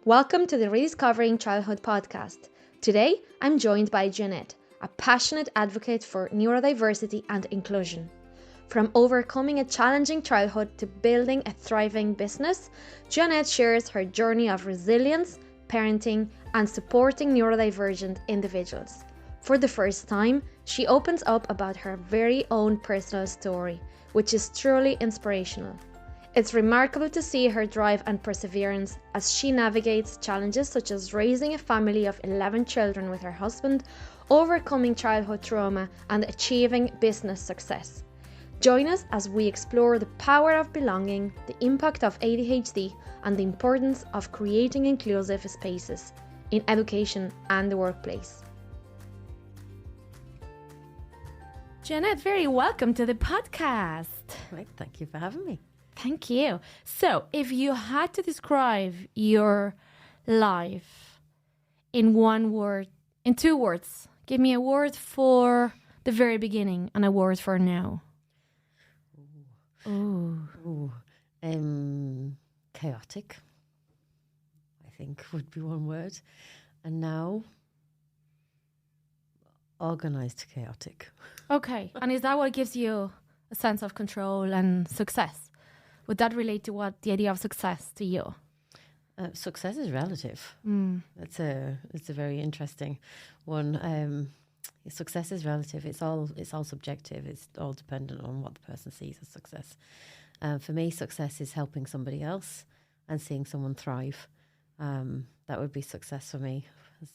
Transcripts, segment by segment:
Welcome to the Rediscovering Childhood podcast. Today, I'm joined by Jeanette, a passionate advocate for neurodiversity and inclusion. From overcoming a challenging childhood to building a thriving business, Jeanette shares her journey of resilience, parenting, and supporting neurodivergent individuals. For the first time, she opens up about her very own personal story, which is truly inspirational. It's remarkable to see her drive and perseverance as she navigates challenges such as raising a family of 11 children with her husband, overcoming childhood trauma, and achieving business success. Join us as we explore the power of belonging, the impact of ADHD, and the importance of creating inclusive spaces in education and the workplace. Jeanette, very welcome to the podcast. Right, thank you for having me. Thank you. So, if you had to describe your life in one word, in two words, give me a word for the very beginning and a word for now. Chaotic, I think would be one word. And now, organised chaotic. Okay. And is that what gives you a sense of control and success? Would that relate to what the idea of success to you? Success is relative. It's a very interesting one. Success is relative. It's all subjective. It's all dependent on what the person sees as success. For me, success is helping somebody else and seeing someone thrive. That would be success for me.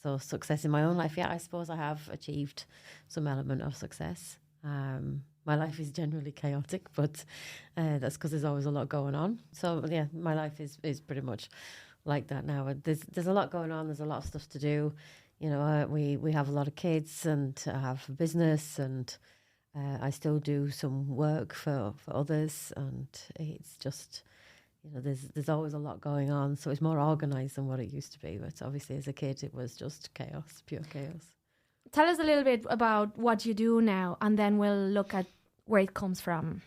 So success in my own life, yeah, I suppose I have achieved some element of success. My life is generally chaotic, but that's because there's always a lot going on. So yeah, my life is pretty much like that now. There's a lot going on. There's a lot of stuff to do. You know, we have a lot of kids, and I have a business, and I still do some work for others, and it's just, you know, there's always a lot going on. So it's more organised than what it used to be. But obviously, as a kid, it was just chaos, pure chaos. Tell us a little bit about what you do now, and then we'll look at where it comes from.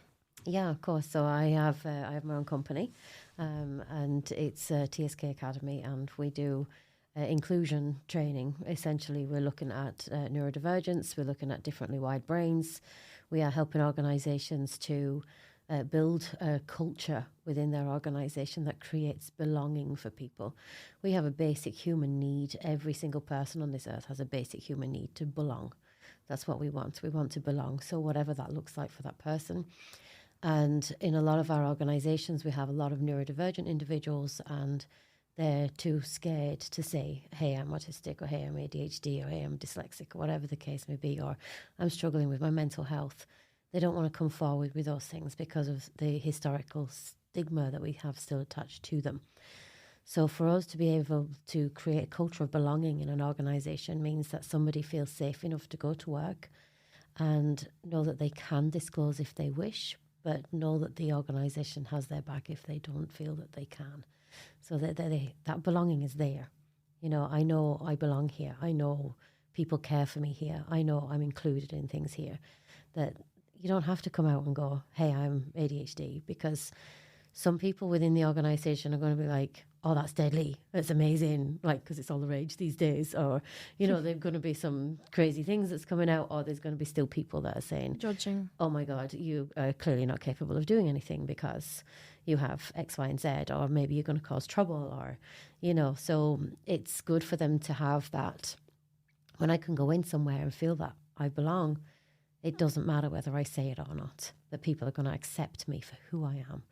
Yeah, of course. So I have my own company, and it's TSK Academy, and we do inclusion training. Essentially, we're looking at neurodivergence. We're looking at differently wired brains. We are helping organisations to build a culture within their organisation that creates belonging for people. We have a basic human need. Every single person on this earth has a basic human need to belong. That's what we want. We want to belong. So whatever that looks like for that person. And in a lot of our organisations, we have a lot of neurodivergent individuals, and they're too scared to say, hey, I'm autistic, or hey, I'm ADHD, or hey, I'm dyslexic, or whatever the case may be, or I'm struggling with my mental health. They don't want to come forward with those things because of the historical stigma that we have still attached to them. So for us to be able to create a culture of belonging in an organisation means that somebody feels safe enough to go to work and know that they can disclose if they wish, but know that the organisation has their back if they don't feel that they can. So that belonging is there. You know I belong here. I know people care for me here. I know I'm included in things here. That you don't have to come out and go, hey, I'm ADHD, because some people within the organisation are going to be like, oh, that's deadly, that's amazing, like, because it's all the rage these days. Or, you know, there's going to be some crazy things that's coming out, or there's going to be still people that are saying, Judging. oh my God, you are clearly not capable of doing anything because you have X, Y, and Z, or maybe you're going to cause trouble, or, you know. So it's good for them to have that. When I can go in somewhere and feel that I belong, it doesn't matter whether I say it or not, that people are going to accept me for who I am.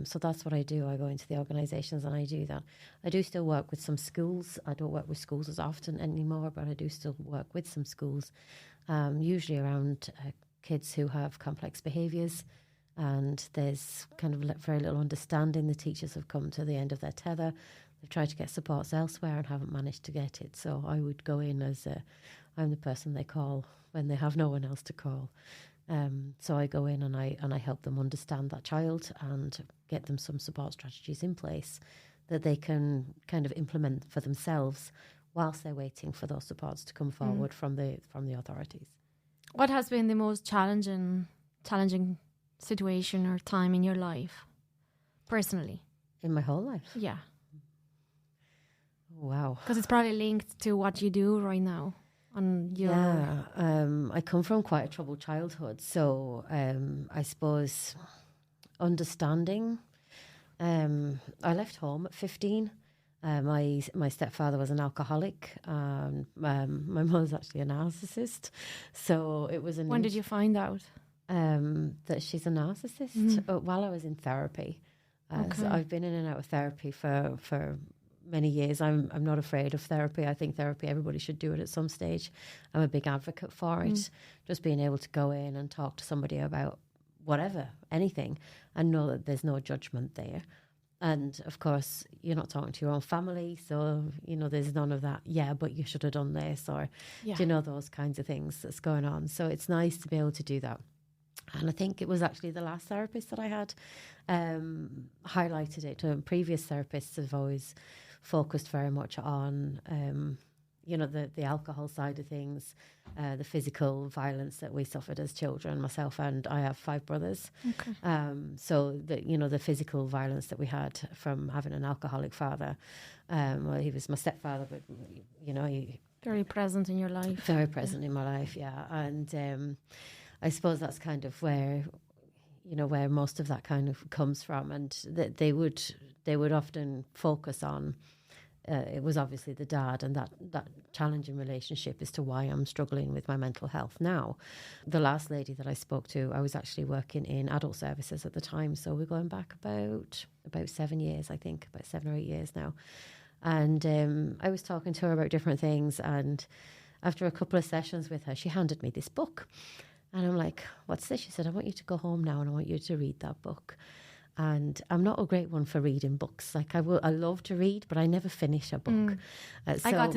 So that's what I do. I go into the organisations and I do that. I do still work with some schools. I don't work with schools as often anymore, but I do still work with some schools, usually around kids who have complex behaviours, and there's kind of very little understanding. The teachers have come to the end of their tether. They've tried to get supports elsewhere and haven't managed to get it. So I would go in as I'm the person they call when they have no one else to call. So I go in and I help them understand that child and get them some support strategies in place that they can kind of implement for themselves whilst they're waiting for those supports to come forward from the authorities. What has been the most challenging situation or time in your life, personally? In my whole life? Yeah. Wow. Because it's probably linked to what you do right now on your... Yeah, I come from quite a troubled childhood. So I suppose understanding. I left home at 15. My stepfather was an alcoholic. My mother's actually a narcissist. So it was When did you find out? That she's a narcissist while I was in therapy. So I've been in and out of therapy for many years. I'm not afraid of therapy. I think therapy, everybody should do it at some stage. I'm a big advocate for it. Just being able to go in and talk to somebody about whatever, anything, and know that there's no judgment there. And of course, you're not talking to your own family, so there's none of that. Yeah, but you should have done this, or those kinds of things that's going on. So it's nice to be able to do that. And I think it was actually the last therapist that I had highlighted it. Previous therapists have always focused very much on, the alcohol side of things, the physical violence that we suffered as children, myself, and I have 5 brothers. Okay. So the physical violence that we had from having an alcoholic father. Well, he was my stepfather, but he very present in your life. Very present in my life, yeah. And I suppose that's kind of where most of that kind of comes from, and that they would often focus on. It was obviously the dad, and that challenging relationship as to why I'm struggling with my mental health now. The last lady that I spoke to, I was actually working in adult services at the time, so we're going back about 7 years, I think, about 7 or 8 years now. And I was talking to her about different things, and after a couple of sessions with her, she handed me this book. And I'm like, what's this? She said, I want you to go home now and I want you to read that book. And I'm not a great one for reading books. Like I love to read, but I never finish a book. I got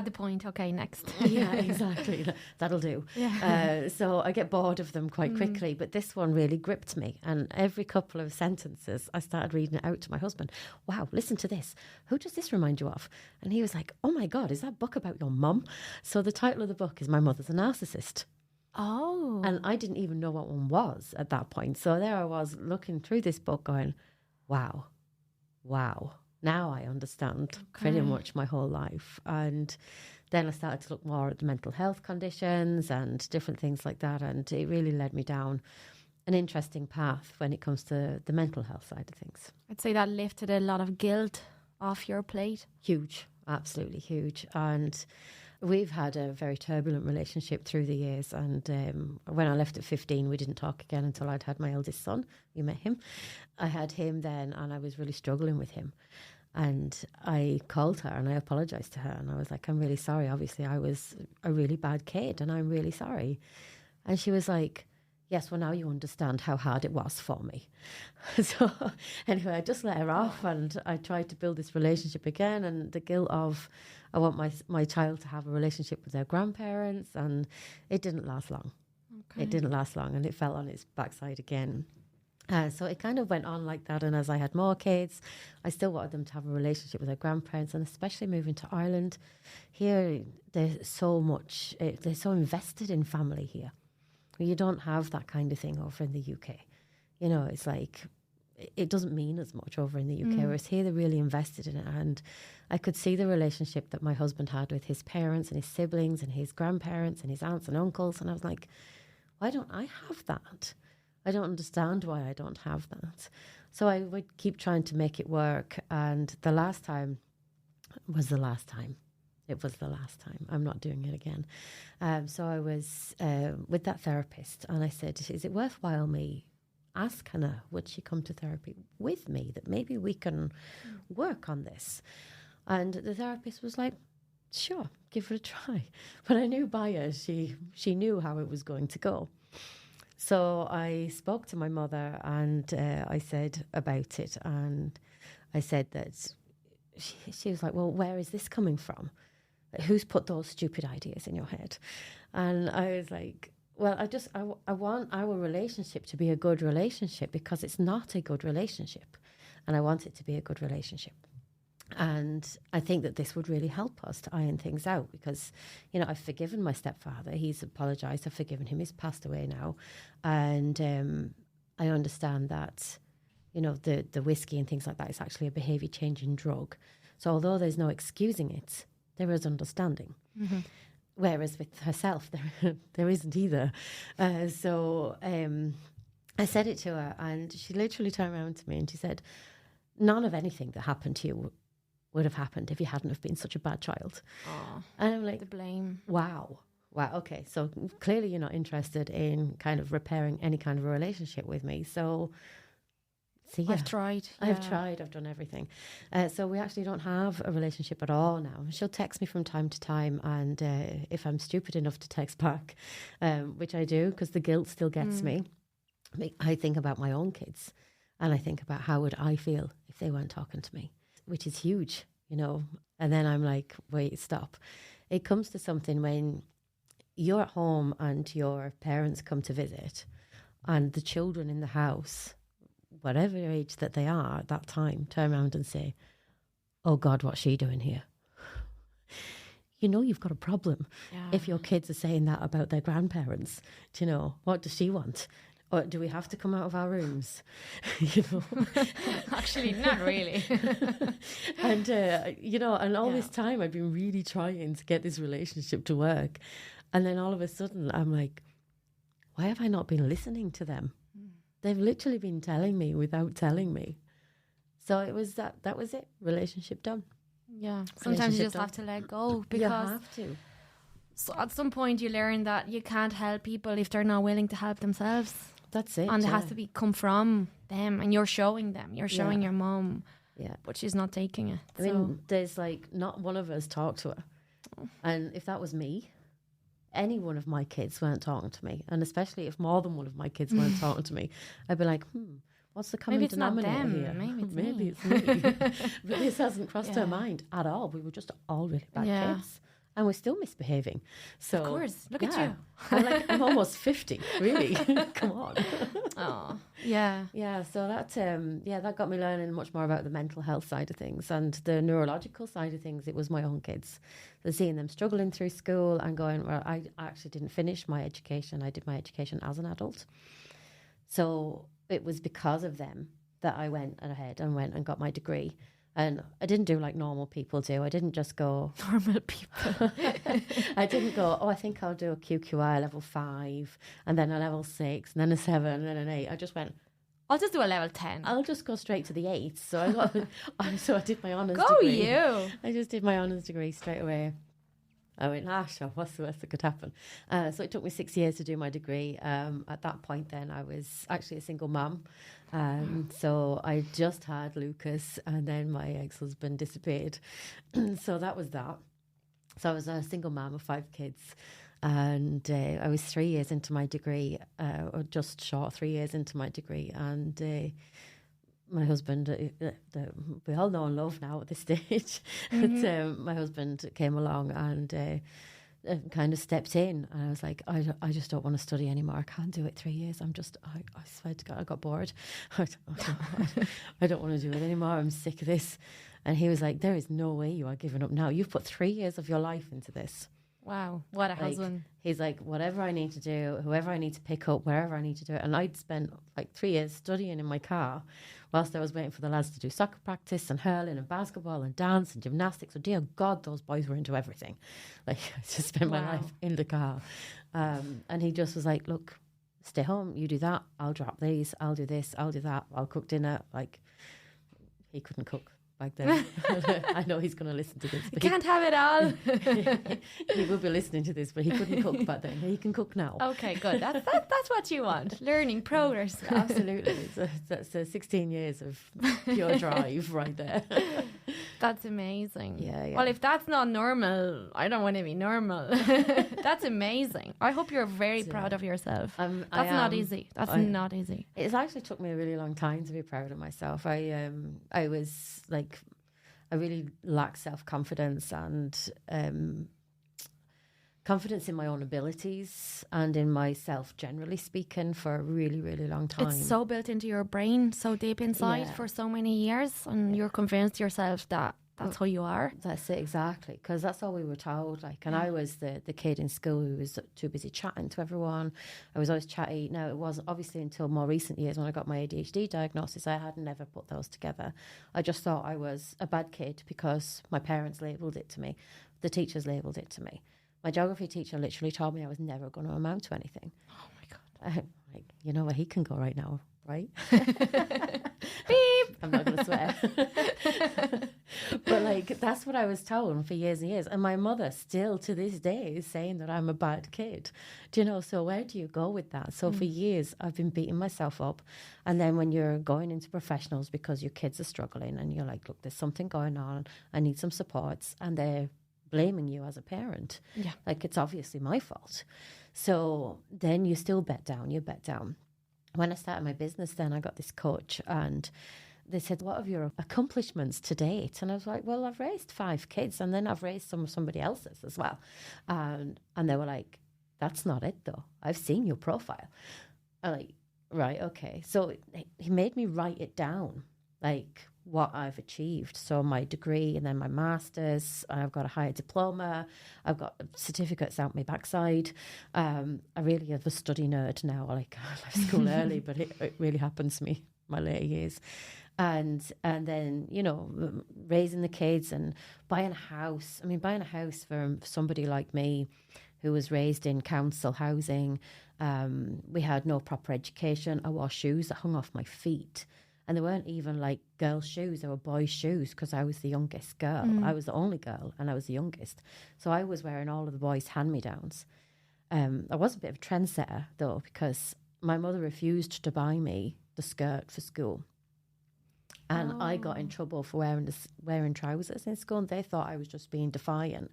the point. Okay, next. Yeah, exactly. That'll do. Yeah. So I get bored of them quite quickly. But this one really gripped me. And every couple of sentences, I started reading it out to my husband. Wow, listen to this. Who does this remind you of? And he was like, oh my God, is that book about your mum? So the title of the book is My Mother's a Narcissist. Oh. And I didn't even know what one was at that point. So there I was looking through this book going, wow. Now I understand pretty much my whole life. And then I started to look more at the mental health conditions and different things like that. And it really led me down an interesting path when it comes to the mental health side of things. I'd say that lifted a lot of guilt off your plate. Huge, absolutely huge. And we've had a very turbulent relationship through the years, and when I left at 15, we didn't talk again until I'd had my eldest son. You met him. I had him then, and I was really struggling with him. And I called her and I apologised to her, and I was like, I'm really sorry. Obviously, I was a really bad kid, and I'm really sorry. And she was like, yes, well, now you understand how hard it was for me. So anyway, I just let her off, and I tried to build this relationship again, and the guilt of I want my child to have a relationship with their grandparents, and it didn't last long. Okay. It didn't last long, and it fell on its backside again. So it kind of went on like that, and as I had more kids, I still wanted them to have a relationship with their grandparents, and especially moving to Ireland. Here, there's so much, they're so invested in family here. You don't have that kind of thing over in the UK. It's like, it doesn't mean as much over in the UK, whereas here they're really invested in it. And I could see the relationship that my husband had with his parents and his siblings and his grandparents and his aunts and uncles. And I was like, why don't I have that? I don't understand why I don't have that. So I would keep trying to make it work. And the last time was the last time. It was the last time. I'm not doing it again. So I was with that therapist, and I said, is it worthwhile me ask Hannah, would she come to therapy with me, that maybe we can work on this? And the therapist was like, sure, give it a try. But I knew by her, she knew how it was going to go. So I spoke to my mother, and I said about it, and I said that she was like, well, where is this coming from? Who's put those stupid ideas in your head? And I was like, well, I want our relationship to be a good relationship, because it's not a good relationship, and I want it to be a good relationship. And I think that this would really help us to iron things out, because, I've forgiven my stepfather. He's apologised. I've forgiven him. He's passed away now. And I understand that, the whiskey and things like that is actually a behaviour changing drug. So although there's no excusing it, there is understanding. Mm-hmm. Whereas with herself, there isn't either. So I said it to her, and she literally turned around to me and she said, none of anything that happened to you would have happened if you hadn't have been such a bad child. Oh, and I'm like, the blame. Wow, okay. So clearly you're not interested in kind of repairing any kind of a relationship with me. So see ya. I've tried. I've done everything. So we actually don't have a relationship at all now. She'll text me from time to time, and if I'm stupid enough to text back, which I do because the guilt still gets me, I think about my own kids, and I think about how would I feel if they weren't talking to me, which is huge, you know. And then I'm like, wait, stop. It comes to something when you're at home and your parents come to visit, and the children in the house, whatever age that they are at that time, turn around and say, oh God, what's she doing here? You know you've got a problem if your kids are saying that about their grandparents. Do you know, what does she want? Or do we have to come out of our rooms? You know, Actually, not really. And, you know, and all this time I've been really trying to get this relationship to work. And then all of a sudden I'm like, why have I not been listening to them? They've literally been telling me without telling me. So it was that was it. Relationship done. Yeah. Sometimes you just have to let go, because you have to. So at some point you learn that you can't help people if they're not willing to help themselves. That's it. And it has to come from them, and you're showing them. You're showing your mom. Yeah. But she's not taking it. I mean, there's like not one of us talked to her. And if that was me, any one of my kids weren't talking to me, and especially if more than one of my kids weren't talking to me, I'd be like, what's the common denominator here? Maybe it's me. But this hasn't crossed her mind at all. We were just all really bad kids, and we're still misbehaving. So of course, look at you. I'm almost 50, really. Come on. Oh, yeah. Yeah, so that got me learning much more about the mental health side of things, and the neurological side of things. It was my own kids. So seeing them struggling through school and going, well, I actually didn't finish my education. I did my education as an adult. So it was because of them that I went ahead and got my degree. And I didn't do like normal people do. I didn't just go... Normal people. I didn't go, I think I'll do a QQI level 5, and then a level 6, and then a 7, and then an 8. I just went... I'll just do a level 10. I'll just go straight to the 8. So I did my honours degree. Go you! I just did my honours degree straight away. I went, sure, what's the worst that could happen? So it took me 6 years to do my degree. At that point then, I was actually a single mum. So I just had Lucas, and then my ex-husband disappeared. So that was that. So I was a single mum of 5 kids. And I was 3 years into my degree, or just short 3 years into my degree. And my husband, we all know and love now at this stage, but my husband came along and kind of stepped in. And I was like, I just don't want to study anymore. I can't do it 3 years. I swear to God, I got bored. I don't want to do it anymore. I'm sick of this. And he was like, there is no way you are giving up now. You've put 3 years of your life into this. Wow, what a husband. He's like, whatever I need to do, whoever I need to pick up, wherever I need to do it. And I'd spent like 3 years studying in my car whilst I was waiting for the lads to do soccer practice and hurling and basketball and dance and gymnastics. So dear God, those boys were into everything. Like, I just spent my life in the car. And he just was like, look, stay home, you do that, I'll drop these, I'll do this, I'll do that, I'll cook dinner. Like, he couldn't cook back then. I know he's going to listen to this. You can't have it all. He will be listening to this, but he couldn't cook back then. He can cook now. Okay, good. That's what you want. Learning, progress. Absolutely. That's 16 years of pure drive right there. That's amazing. Yeah. Well, if that's not normal, I don't want to be normal. That's amazing. I hope you're very proud of yourself. That's not easy. That's not easy. It's actually took me a really long time to be proud of myself. I was like, I really lacked self-confidence and confidence in my own abilities and in myself, generally speaking, for a really, really long time. It's so built into your brain, so deep inside for so many years, and you're convinced yourself that that's who you are. That's it, exactly, because that's all we were told. Like, and I was the kid in school who was too busy chatting to everyone. I was always chatty. Now, it wasn't obviously until more recent years when I got my ADHD diagnosis, I had never put those together. I just thought I was a bad kid because my parents labelled it to me. The teachers labelled it to me. My geography teacher literally told me I was never going to amount to anything. Oh, my God. Like, you know where he can go right now, right? Beep! I'm not going to swear. But, like, that's what I was told for years and years. And my mother still to this day is saying that I'm a bad kid. Do you know? So where do you go with that? So for years, I've been beating myself up. And then when you're going into professionals because your kids are struggling and you're like, look, there's something going on. I need some supports. And they're blaming you as a parent. Yeah. Like, it's obviously my fault. So then you still bet down. When I started my business, then I got this coach and they said, what are your accomplishments to date? And I was like, well, I've raised 5 kids and then I've raised some of somebody else's as well. And they were like, that's not it though. I've seen your profile. I'm like, right, okay. So he made me write it down, like what I've achieved. So my degree and then my master's, I've got a higher diploma, I've got certificates out my backside. I really am a study nerd now. Like, I left school early, but it really happens to me my later years. And then, you know, raising the kids and buying a house. I mean, buying a house for somebody like me who was raised in council housing. We had no proper education. I wore shoes that hung off my feet. And they weren't even like girls' shoes, they were boys' shoes because I was the youngest girl. I was the only girl and I was the youngest. So I was wearing all of the boys' hand-me-downs. I was a bit of a trendsetter though, because my mother refused to buy me the skirt for school. And I got in trouble for wearing trousers in school, and they thought I was just being defiant.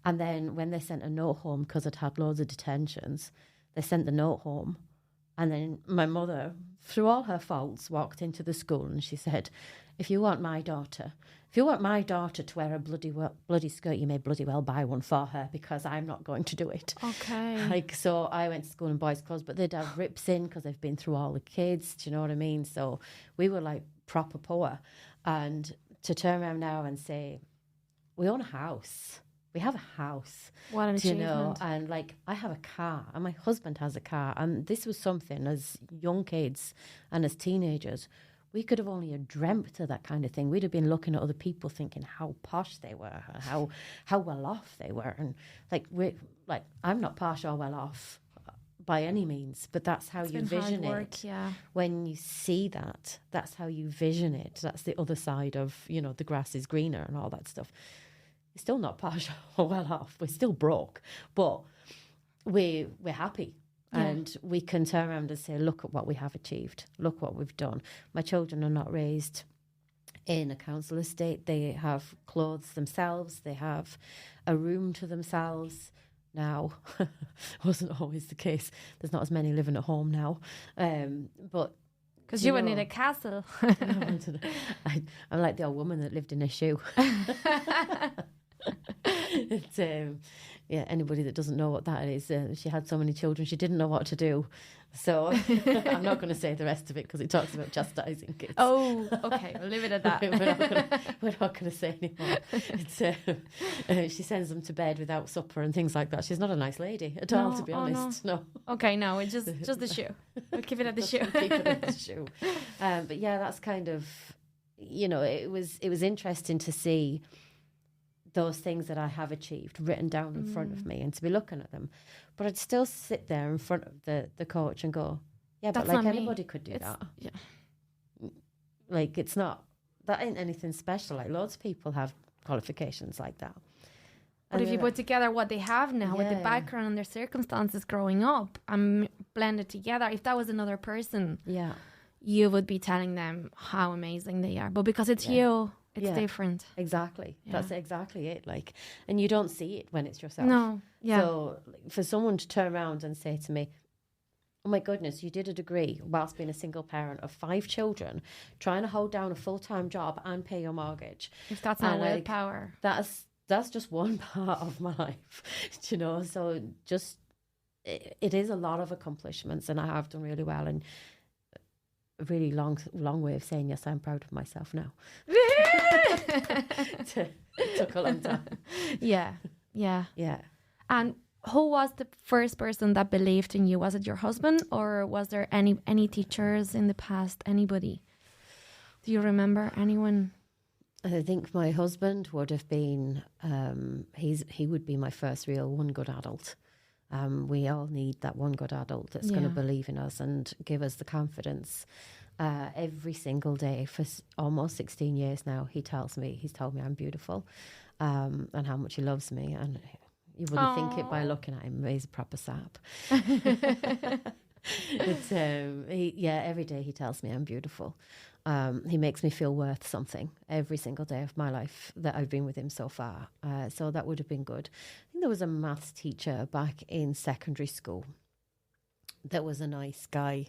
And then when they sent a note home, because I'd had loads of detentions, they sent the note home. And then my mother, through all her faults, walked into the school and she said, if you want my daughter to wear a bloody skirt, you may bloody well buy one for her because I'm not going to do it. Okay. Like, so I went to school in boys' clothes, but they'd have rips in because they've been through all the kids. Do you know what I mean? So we were like proper poor. And to turn around now and say, we own a house. We have a house. What an achievement. You know, and like I have a car and my husband has a car. And this was something as young kids and as teenagers, we could have only dreamt of that kind of thing. We'd have been looking at other people thinking how posh they were and how well off they were. And I'm not posh or well off by any means, but that's how you vision it. Yeah. When you see that, that's how you vision it. That's the other side of, you know, the grass is greener and all that stuff. We're still not posh or well off. We're still broke, but we're happy. Yeah. And we can turn around and say, look at what we have achieved. Look what we've done. My children are not raised in a council estate. They have clothes themselves. They have a room to themselves now. Wasn't always the case. There's not as many living at home now. But because you would need a castle. I'm like the old woman that lived in a shoe. It's, anybody that doesn't know what that is, she had so many children she didn't know what to do. So I'm not going to say the rest of it because it talks about chastising kids. Oh, okay, we'll leave it at that. we're not going to say anymore. It's, she sends them to bed without supper and things like that. She's not a nice lady at all, to be honest. No. Okay, no, it's just the shoe. We'll keep it at the shoe. Keep it at the shoe. But yeah, that's kind of, you know, it was interesting to see those things that I have achieved written down in front of me and to be looking at them. But I'd still sit there in front of the coach and go, yeah, but like anybody could do that. Yeah. Like that ain't anything special. Like loads of people have qualifications like that. But if you put together what they have now with the background and their circumstances growing up and blend it together, if that was another person, you would be telling them how amazing they are. But because it's you, it's different. Exactly. Yeah. That's exactly it. Like, and you don't see it when it's yourself. No. Yeah. So for someone to turn around and say to me, oh my goodness, you did a degree whilst being a single parent of 5 children, trying to hold down a full-time job and pay your mortgage. If that's not willpower. That's just one part of my life, you know. So just, it is a lot of accomplishments and I have done really well. And a really long way of saying, yes, I'm proud of myself now. It took a long time. Yeah. Yeah. And who was the first person that believed in you? Was it your husband, or was there any teachers in the past? Anybody? Do you remember anyone? I think my husband would have been, he would be my first real one good adult. We all need that one good adult that's going to believe in us and give us the confidence. Every single day for almost 16 years now, he's told me I'm beautiful, and how much he loves me. And you wouldn't think it by looking at him. He's a proper sap. It's every day he tells me I'm beautiful. He makes me feel worth something every single day of my life that I've been with him so far. So that would have been good. I think there was a maths teacher back in secondary school that was a nice guy,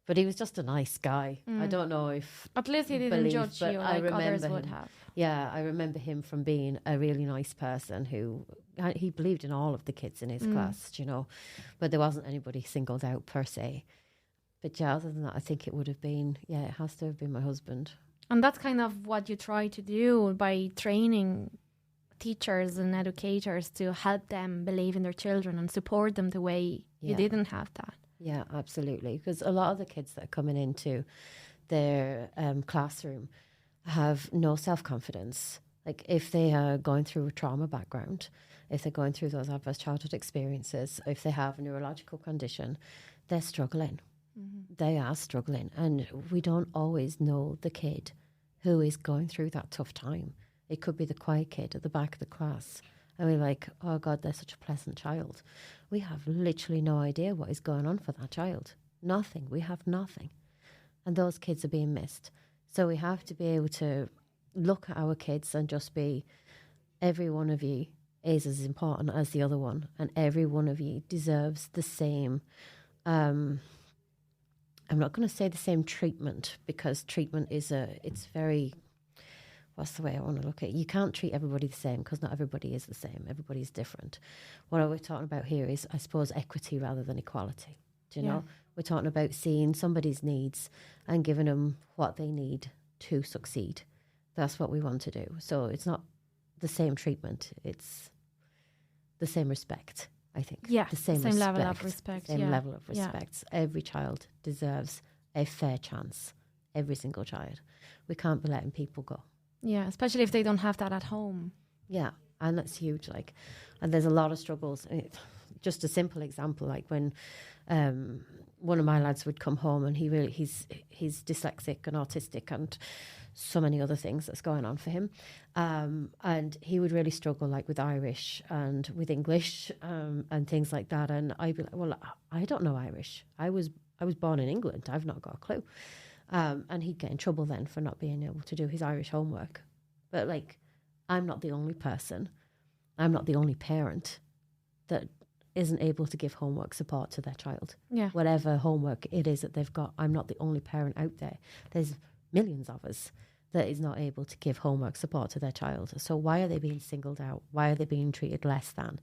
but he was just a nice guy. I don't know if... At least he didn't judge you like others would have. Yeah, I remember him from being a really nice person who... He believed in all of the kids in his class, you know, but there wasn't anybody singled out per se. But yeah, other than that, I think it would have been, it has to have been my husband. And that's kind of what you try to do by training teachers and educators to help them believe in their children and support them the way you didn't have that. Yeah, absolutely. Because a lot of the kids that are coming into their classroom have no self-confidence. Like if they are going through a trauma background, if they're going through those adverse childhood experiences, if they have a neurological condition, they're struggling. Mm-hmm. They are struggling. And we don't always know the kid who is going through that tough time. It could be the quiet kid at the back of the class. And we're like, oh God, they're such a pleasant child. We have literally no idea what is going on for that child. Nothing. We have nothing. And those kids are being missed. So we have to be able to look at our kids and just be, every one of you is as important as the other one, and every one of you deserves the same, I'm not going to say the same treatment, because treatment is it's very, what's the way I want to look at it? You can't treat everybody the same, because not everybody is the same. Everybody's different. What we're talking about here is, I suppose, equity rather than equality. Do you know? We're talking about seeing somebody's needs and giving them what they need to succeed. That's what we want to do. So it's not the same treatment. It's the same respect, I think. Yeah, the same level of respect. Same level of respect. Yeah. Every child deserves a fair chance. Every single child. We can't be letting people go. Yeah, especially if they don't have that at home. Yeah, and that's huge. Like, and there's a lot of struggles. Just a simple example, like when one of my lads would come home and he's dyslexic and autistic and so many other things that's going on for him, and he would really struggle like with Irish and with English and things like that. And I'd be like, well, I don't know Irish. I was born in England. I've not got a clue. And he'd get in trouble then for not being able to do his Irish homework. But like, I'm not the only person. I'm not the only parent that isn't able to give homework support to their child. Yeah. Whatever homework it is that they've got, I'm not the only parent out there. There's millions of us that is not able to give homework support to their child. So why are they being singled out? Why are they being treated less than?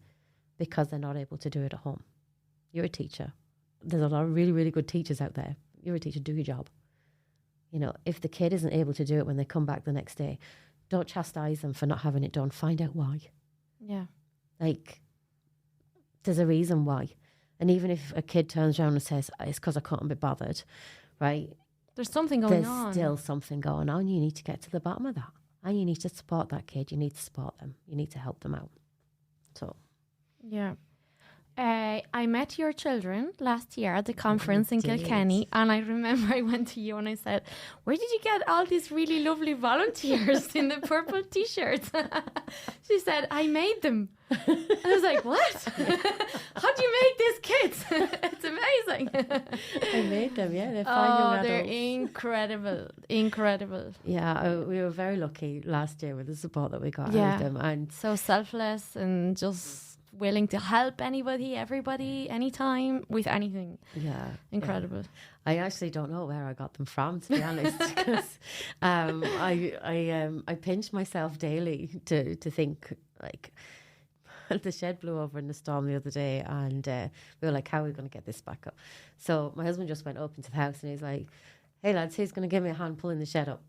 Because they're not able to do it at home. You're a teacher. There's a lot of really, really good teachers out there. You're a teacher, do your job. You know, if the kid isn't able to do it when they come back the next day, don't chastise them for not having it done. Find out why. Yeah. Like, there's a reason why. And even if a kid turns around and says, it's because I couldn't be bothered, right? There's something going on. There's still something going on. You need to get to the bottom of that. And you need to support that kid. You need to support them. You need to help them out. So. Yeah. I met your children last year at the conference in Kilkenny, and I remember I went to you and I said, where did you get all these really lovely volunteers in the purple t-shirts? She said, I made them. I was like, what? How do you make these kids? It's amazing. I made them, yeah. They're fine young they're adults. incredible. Yeah, we were very lucky last year with the support that we got out of them. And so selfless and just willing to help anybody, everybody, anytime, with anything. Yeah. Incredible. Yeah. I actually don't know where I got them from, to be honest, because I pinch myself daily to think, like, the shed blew over in the storm the other day, and we were like, how are we going to get this back up? So my husband just went up into the house and he's like, hey lads, who's going to give me a hand pulling the shed up?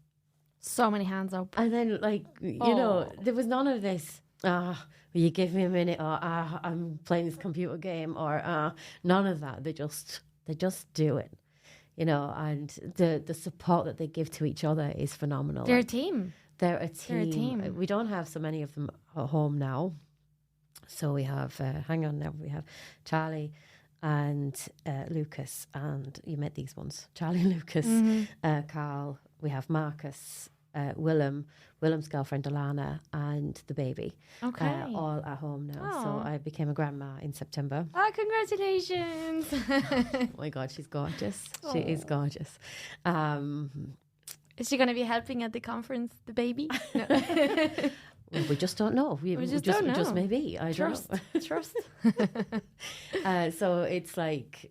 So many hands up. And then, like, you know, there was none of this, will you give me a minute, or I'm playing this computer game, or none of that. They just do it, you know, and the support that they give to each other is phenomenal. They're a team. They're a team. We don't have so many of them at home now. So we have, we have Charlie and Lucas, and you met these ones, Charlie and Lucas, Carl. We have Marcus, Willem's girlfriend Alana, and the baby. Okay. All at home now. So I became a grandma in September. Oh, congratulations. Oh my God, she's gorgeous. She is gorgeous. Is she going to be helping at the conference, the baby? No. Well, we just don't know. We just don't know. Just maybe. I Trust. don't know. Trust. So it's like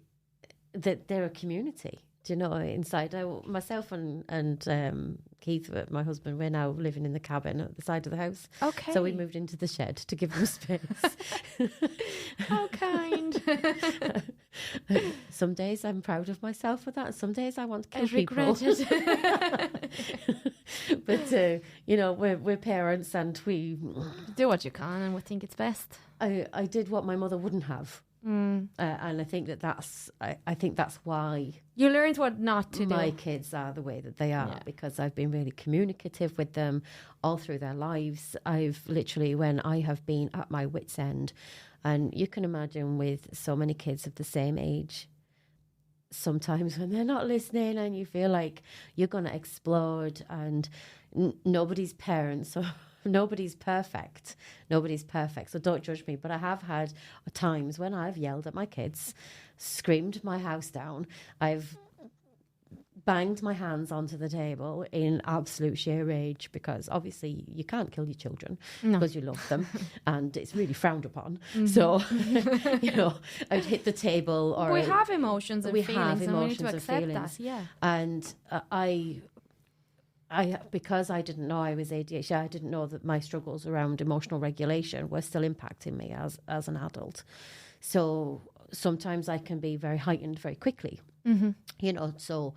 that they're a community. Do you know, inside myself and Keith, my husband, we're now living in the cabin at the side of the house. Okay. So we moved into the shed to give them space. How kind. Some days I'm proud of myself for that. Some days I want to kill people. Regret it. But you know, we're parents, and we do what you can, and we think it's best. I did what my mother wouldn't have. And I think that's why you learned what not to do. My kids are the way that they are, because I've been really communicative with them all through their lives. I've literally, when I have been at my wit's end, and you can imagine with so many kids of the same age, sometimes when they're not listening and you feel like you're going to explode, and nobody's parents or nobody's perfect. So don't judge me. But I have had times when I've yelled at my kids, screamed my house down. I've banged my hands onto the table in absolute sheer rage, because obviously you can't kill your children because you love them and it's really frowned upon. So, you know, I'd hit the table. Or we have emotions and feelings, and we need to accept that. Yeah. And I because I didn't know I was ADHD, I didn't know that my struggles around emotional regulation were still impacting me as an adult. So sometimes I can be very heightened very quickly, you know, so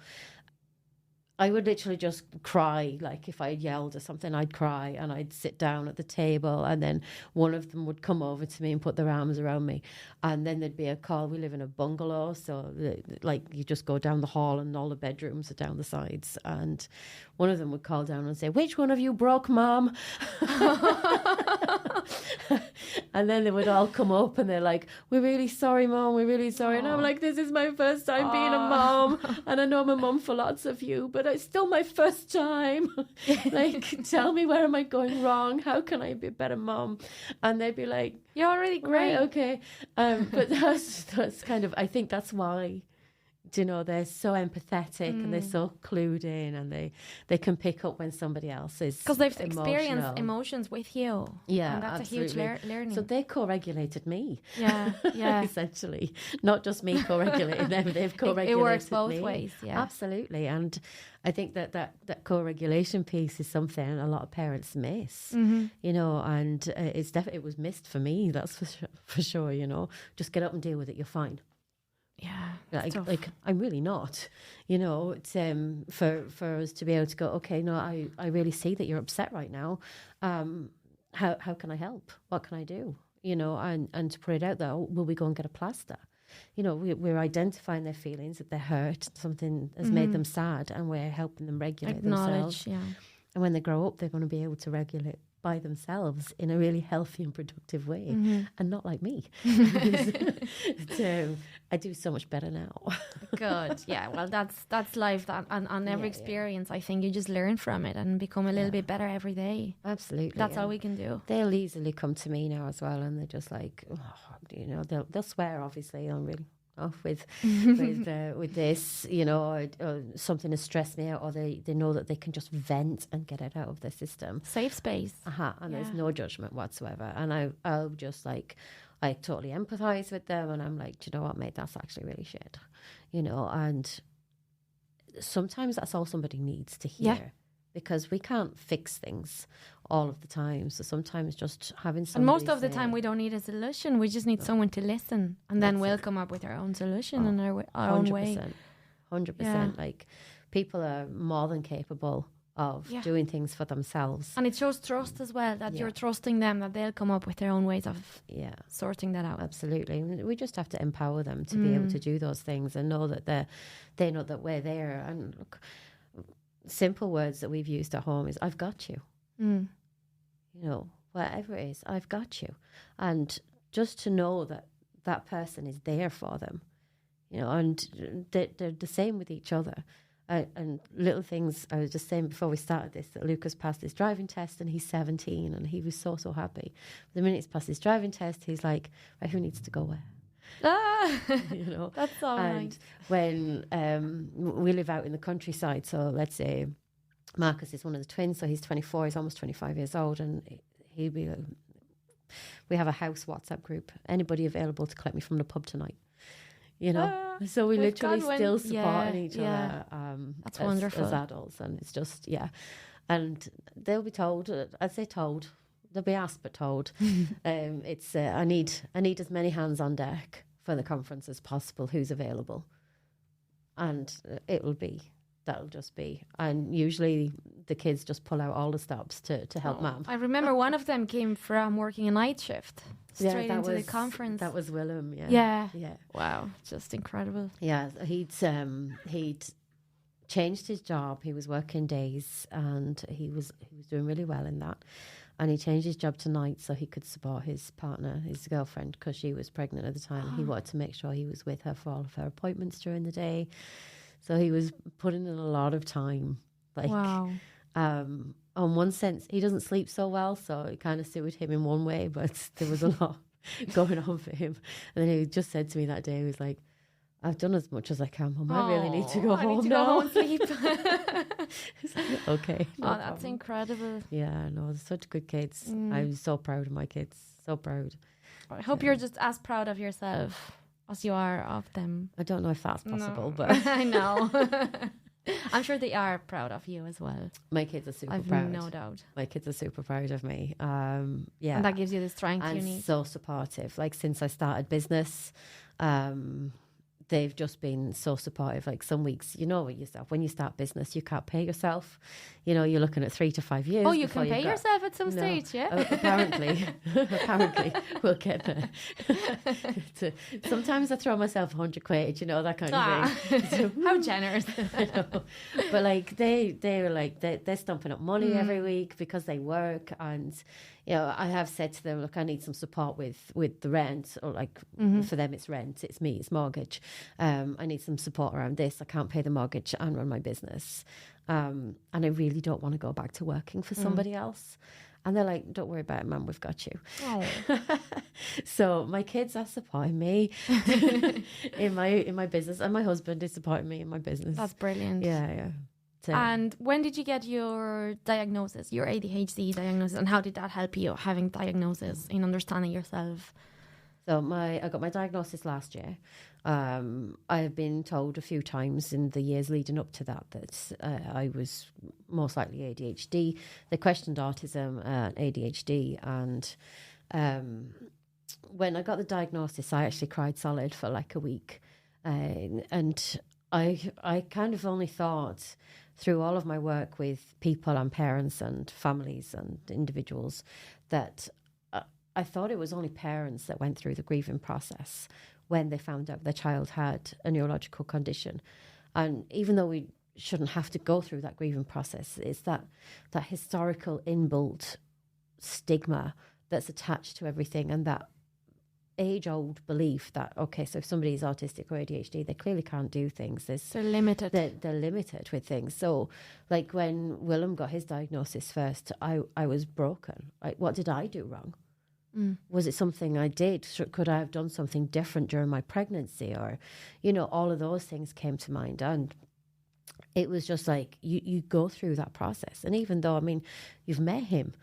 I would literally just cry. Like if I yelled or something, I'd cry and I'd sit down at the table, and then one of them would come over to me and put their arms around me, and then there'd be a call. We live in a bungalow, so like you just go down the hall and all the bedrooms are down the sides, and one of them would call down and say, "Which one of you broke Mom?" And then they would all come up and they're like, "We're really sorry, Mom, we're really sorry." And I'm like, "This is my first time being a mom, and I know I'm a mom for lots of you, but it's still my first time. Like, tell me, where am I going wrong? How can I be a better mom?" And they'd be like, "You're already great." Right, okay. But that's kind of, I think that's why, you know, they're so empathetic and they're so clued in, and they can pick up when somebody else is, because they've experienced emotions with you. Yeah, and that's absolutely a huge learning. So they co-regulated me. Yeah. Essentially, not just me co-regulating them. They've co-regulated it works both me. ways. Yeah, absolutely. And I think that co-regulation piece is something a lot of parents miss. You know, and it was missed for me. That's for sure. You know, just get up and deal with it. You're fine. Yeah, like I'm really not, you know. It's for us to be able to go, okay, no, I really see that you're upset right now. How can I help? What can I do? You know, and to put it out there, will we go and get a plaster? You know, we're identifying their feelings, that they're hurt, something has made them sad, and we're helping them regulate themselves. Yeah. And when they grow up, they're going to be able to regulate by themselves in a really healthy and productive way, and not like me. So I do so much better now. Good. Yeah, well, that's life. That on every experience, I think you just learn from it and become a little bit better every day. Absolutely. That's all we can do. They'll easily come to me now as well, and they're just like, you know, they'll swear, obviously. I'm really off with this, you know, or something has stressed me out, or they know that they can just vent and get it out of their system. Safe space. And there's no judgment whatsoever. And I'll just like, I totally empathize with them, and I'm like, do you know what, mate, that's actually really shit, you know. And sometimes that's all somebody needs to hear, because we can't fix things all of the time. So sometimes just having somebody, and most of the time we don't need a solution. We just need someone to listen, and then we'll come up with our own solution and our own way. 100%. Like, people are more than capable of doing things for themselves. And it shows trust as well, that you're trusting them, that they'll come up with their own ways of sorting that out. Absolutely. We just have to empower them to be able to do those things and know that they know that we're there. And look, simple words that we've used at home is, I've got you. You know, whatever it is, I've got you. And just to know that that person is there for them, you know, and they're the same with each other. And little things, I was just saying before we started this, that Lucas passed his driving test and he's 17 and he was so happy. The minute he's passed his driving test, he's like, right, who needs to go where? You know, that's so and nice. When we live out in the countryside, so let's say Marcus is one of the twins, so he's 24, he's almost 25 years old, and he'll be we have a house WhatsApp group, anybody available to collect me from the pub tonight, you know. So we literally still supporting each other that's wonderful as adults, and it's just and they'll be told, I'd say told, they'll be asked but told. It's I need as many hands on deck for the conference as possible, who's available, and that'll just be, and usually the kids just pull out all the stops to help mum. I remember one of them came from working a night shift straight into the conference. That was Willem. Yeah. Wow, just incredible. Yeah, he'd changed his job. He was working days, and he was doing really well in that. And he changed his job to night so he could support his partner, his girlfriend, because she was pregnant at the time. He wanted to make sure he was with her for all of her appointments during the day. So he was putting in a lot of time. Wow. On one sense, he doesn't sleep so well, so it kind of suited him in one way, but there was a lot going on for him. And then he just said to me that day, he was like, I've done as much as I can, Mum. I really need to go home now. Go home and sleep. Okay. No that's problem. Incredible. Yeah, no, they're such good kids. I'm so proud of my kids. So proud. I hope you're just as proud of yourself as you are of them. I don't know if that's possible, but I know. I'm sure they are proud of you as well. My kids are super I've proud. No doubt. My kids are super proud of me. And that gives you the strength you need. And so supportive. Like, since I started business, they've just been so supportive. Like, some weeks, you know yourself, when you start business, you can't pay yourself. You know, you're looking at 3 to 5 years. Oh, you can pay yourself at some stage, yeah? Apparently we'll get there. Sometimes I throw myself 100 quid, you know, that kind of thing. So, how generous. You know? But like, they're like, they're stumping up money every week because they work. And, you know, I have said to them, look, I need some support with the rent, or like, for them it's rent, it's me, it's mortgage. I need some support around this. I can't pay the mortgage and run my business. And I really don't want to go back to working for somebody else. And they're like, don't worry about it, Mum, we've got you. Oh. So my kids are supporting me in my business, and my husband is supporting me in my business. That's brilliant. Yeah. So, and when did you get your diagnosis, your ADHD diagnosis, and how did that help you, having diagnosis, in understanding yourself? So I got my diagnosis last year. I've been told a few times in the years leading up to that I was most likely ADHD. They questioned autism and ADHD, and when I got the diagnosis, I actually cried solid for like a week, and I kind of only thought, through all of my work with people and parents and families and individuals, that I thought it was only parents that went through the grieving process when they found out their child had a neurological condition. And even though we shouldn't have to go through that grieving process, it's that historical inbuilt stigma that's attached to everything, and that age-old belief that, okay, so if somebody's autistic or ADHD, they clearly can't do things. They're limited. They're limited with things. So, like, when Willem got his diagnosis first, I was broken. Like, what did I do wrong? Was it something I did? Could I have done something different during my pregnancy? Or, you know, all of those things came to mind. And it was just like, you go through that process. And even though, I mean, you've met him,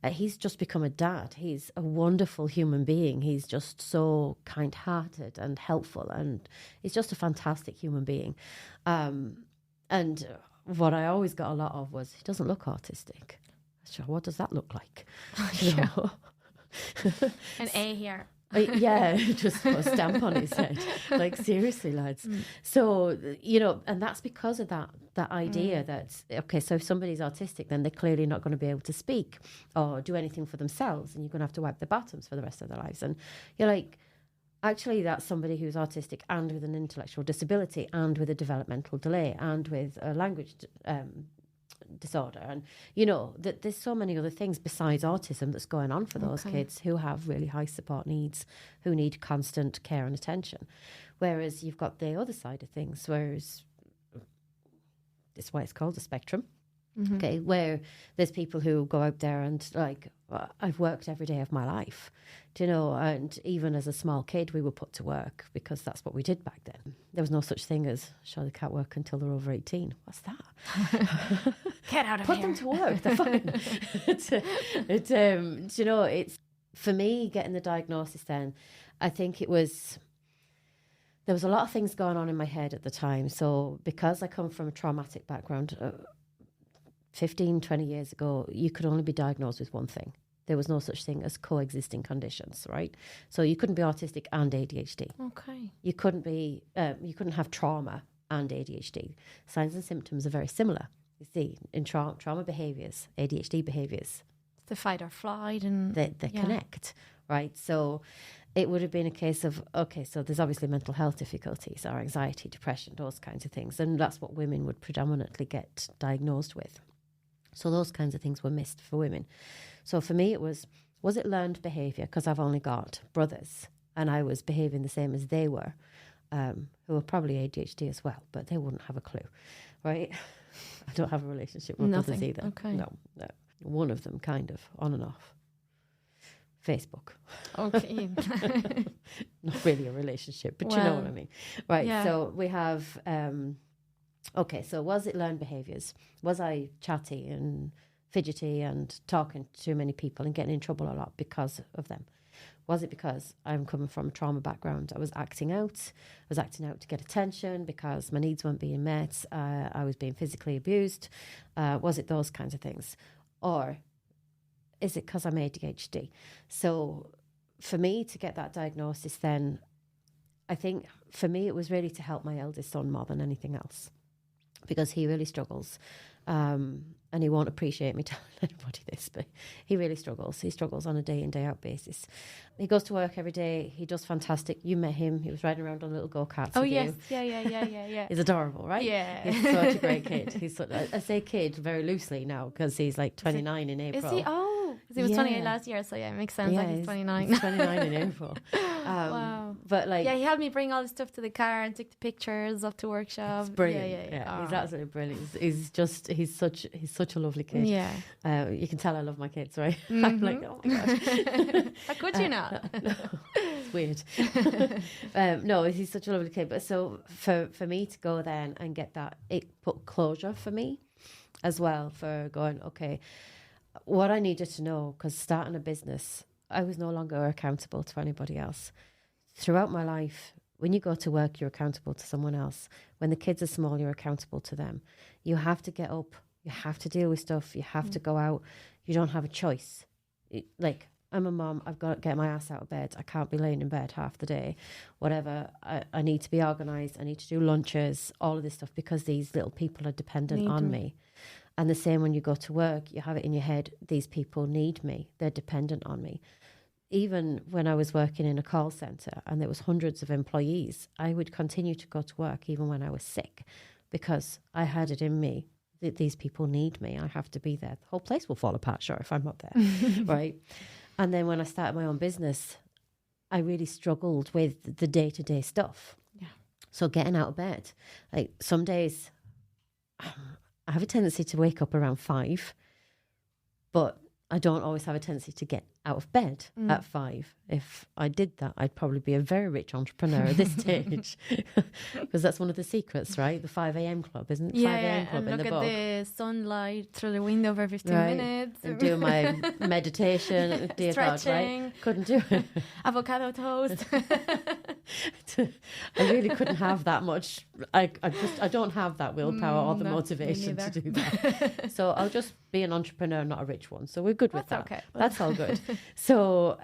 he's just become a dad. He's a wonderful human being. He's just so kind-hearted and helpful. And he's just a fantastic human being. And what I always got a lot of was, he doesn't look autistic. Sure, what does that look like? You know? An A here. Just put a stamp on his head. Like, seriously, lads. So, and that's because of that idea that, okay, so if somebody's autistic, then they're clearly not going to be able to speak or do anything for themselves, and you're going to have to wipe their bottoms for the rest of their lives. And you're like, actually, that's somebody who's autistic and with an intellectual disability and with a developmental delay and with a language disorder, and that there's so many other things besides autism that's going on for those kids who have really high support needs, who need constant care and attention. Whereas you've got the other side of things, whereas it's why it's called a spectrum. Okay, where there's people who go out there and like, I've worked every day of my life, and even as a small kid we were put to work because that's what we did back then. There was no such thing as, sure, they can't work until they're over 18. What's that? Get out of Put here. them to work, they're fine. It's, for me, getting the diagnosis then, I think there was a lot of things going on in my head at the time. So because I come from a traumatic background, 15, 20 years ago, you could only be diagnosed with one thing. There was no such thing as coexisting conditions, right? So you couldn't be autistic and ADHD. Okay. You couldn't have trauma and ADHD. Signs and symptoms are very similar. You see, in trauma behaviours, ADHD behaviours. It's the fight or flight, and they connect, right? So it would have been a case of, okay, so there's obviously mental health difficulties or anxiety, depression, those kinds of things. And that's what women would predominantly get diagnosed with. So those kinds of things were missed for women. So for me, it was it learned behaviour? Because I've only got brothers and I was behaving the same as they were, who were probably ADHD as well, but they wouldn't have a clue, right? I don't have a relationship with brothers either. Okay. No. One of them kind of, on and off. Facebook. Okay. Not really a relationship, but you know what I mean. Right, so we have... okay, so was it learned behaviours? Was I chatty and fidgety and talking to too many people and getting in trouble a lot because of them? Was it because I'm coming from a trauma background? I was acting out to get attention because my needs weren't being met. I was being physically abused. Was it those kinds of things? Or is it because I'm ADHD? So for me to get that diagnosis then, I think for me it was really to help my eldest son more than anything else. Because he really struggles, and he won't appreciate me telling anybody this, but he really struggles. He struggles on a day in, day out basis. He goes to work every day. He does fantastic. You met him. He was riding around on little go-karts. Oh, yes. Yeah. He's adorable, right? Yeah. He's such a great kid. I say kid very loosely now because he's like 29 in April. Is he? Oh, because he was 28 last year, so yeah, it makes sense. Yeah, like he's 29. He's 29 in April. Wow. But like, he helped me bring all the stuff to the car and took the pictures up to workshop. It's brilliant. Yeah. He's absolutely brilliant. He's such a lovely kid. Yeah. You can tell I love my kids, right? I'm like, oh my gosh. How could you not? No, it's weird. No, he's such a lovely kid. But so for me to go then and get that, it put closure for me as well, for going, okay, what I needed to know, because starting a business, I was no longer accountable to anybody else. Throughout my life, when you go to work, you're accountable to someone else. When the kids are small, you're accountable to them. You have to get up. You have to deal with stuff. You have to go out. You don't have a choice. Like, I'm a mom. I've got to get my ass out of bed. I can't be laying in bed half the day. Whatever. I need to be organised. I need to do lunches, all of this stuff, because these little people are dependent on me. And the same when you go to work, you have it in your head, these people need me. They're dependent on me. Even when I was working in a call centre and there was hundreds of employees, I would continue to go to work even when I was sick, because I had it in me that these people need me. I have to be there. The whole place will fall apart, sure, if I'm not there, right? And then when I started my own business, I really struggled with the day-to-day stuff. Yeah. So getting out of bed, like some days... I have a tendency to wake up around 5, but I don't always have a tendency to get out of bed at 5. If I did that, I'd probably be a very rich entrepreneur at this stage, because that's one of the secrets, right? The 5 a.m. club, isn't it? 5 a.m. club in the book. Look at the sunlight through the window for 15 minutes. And doing my meditation. Dear God, right? Couldn't do it. Avocado toast. I really couldn't have that much. I don't have that willpower or the motivation to do that. So I'll just be an entrepreneur, not a rich one. So we're good with that. Okay. That's all good. So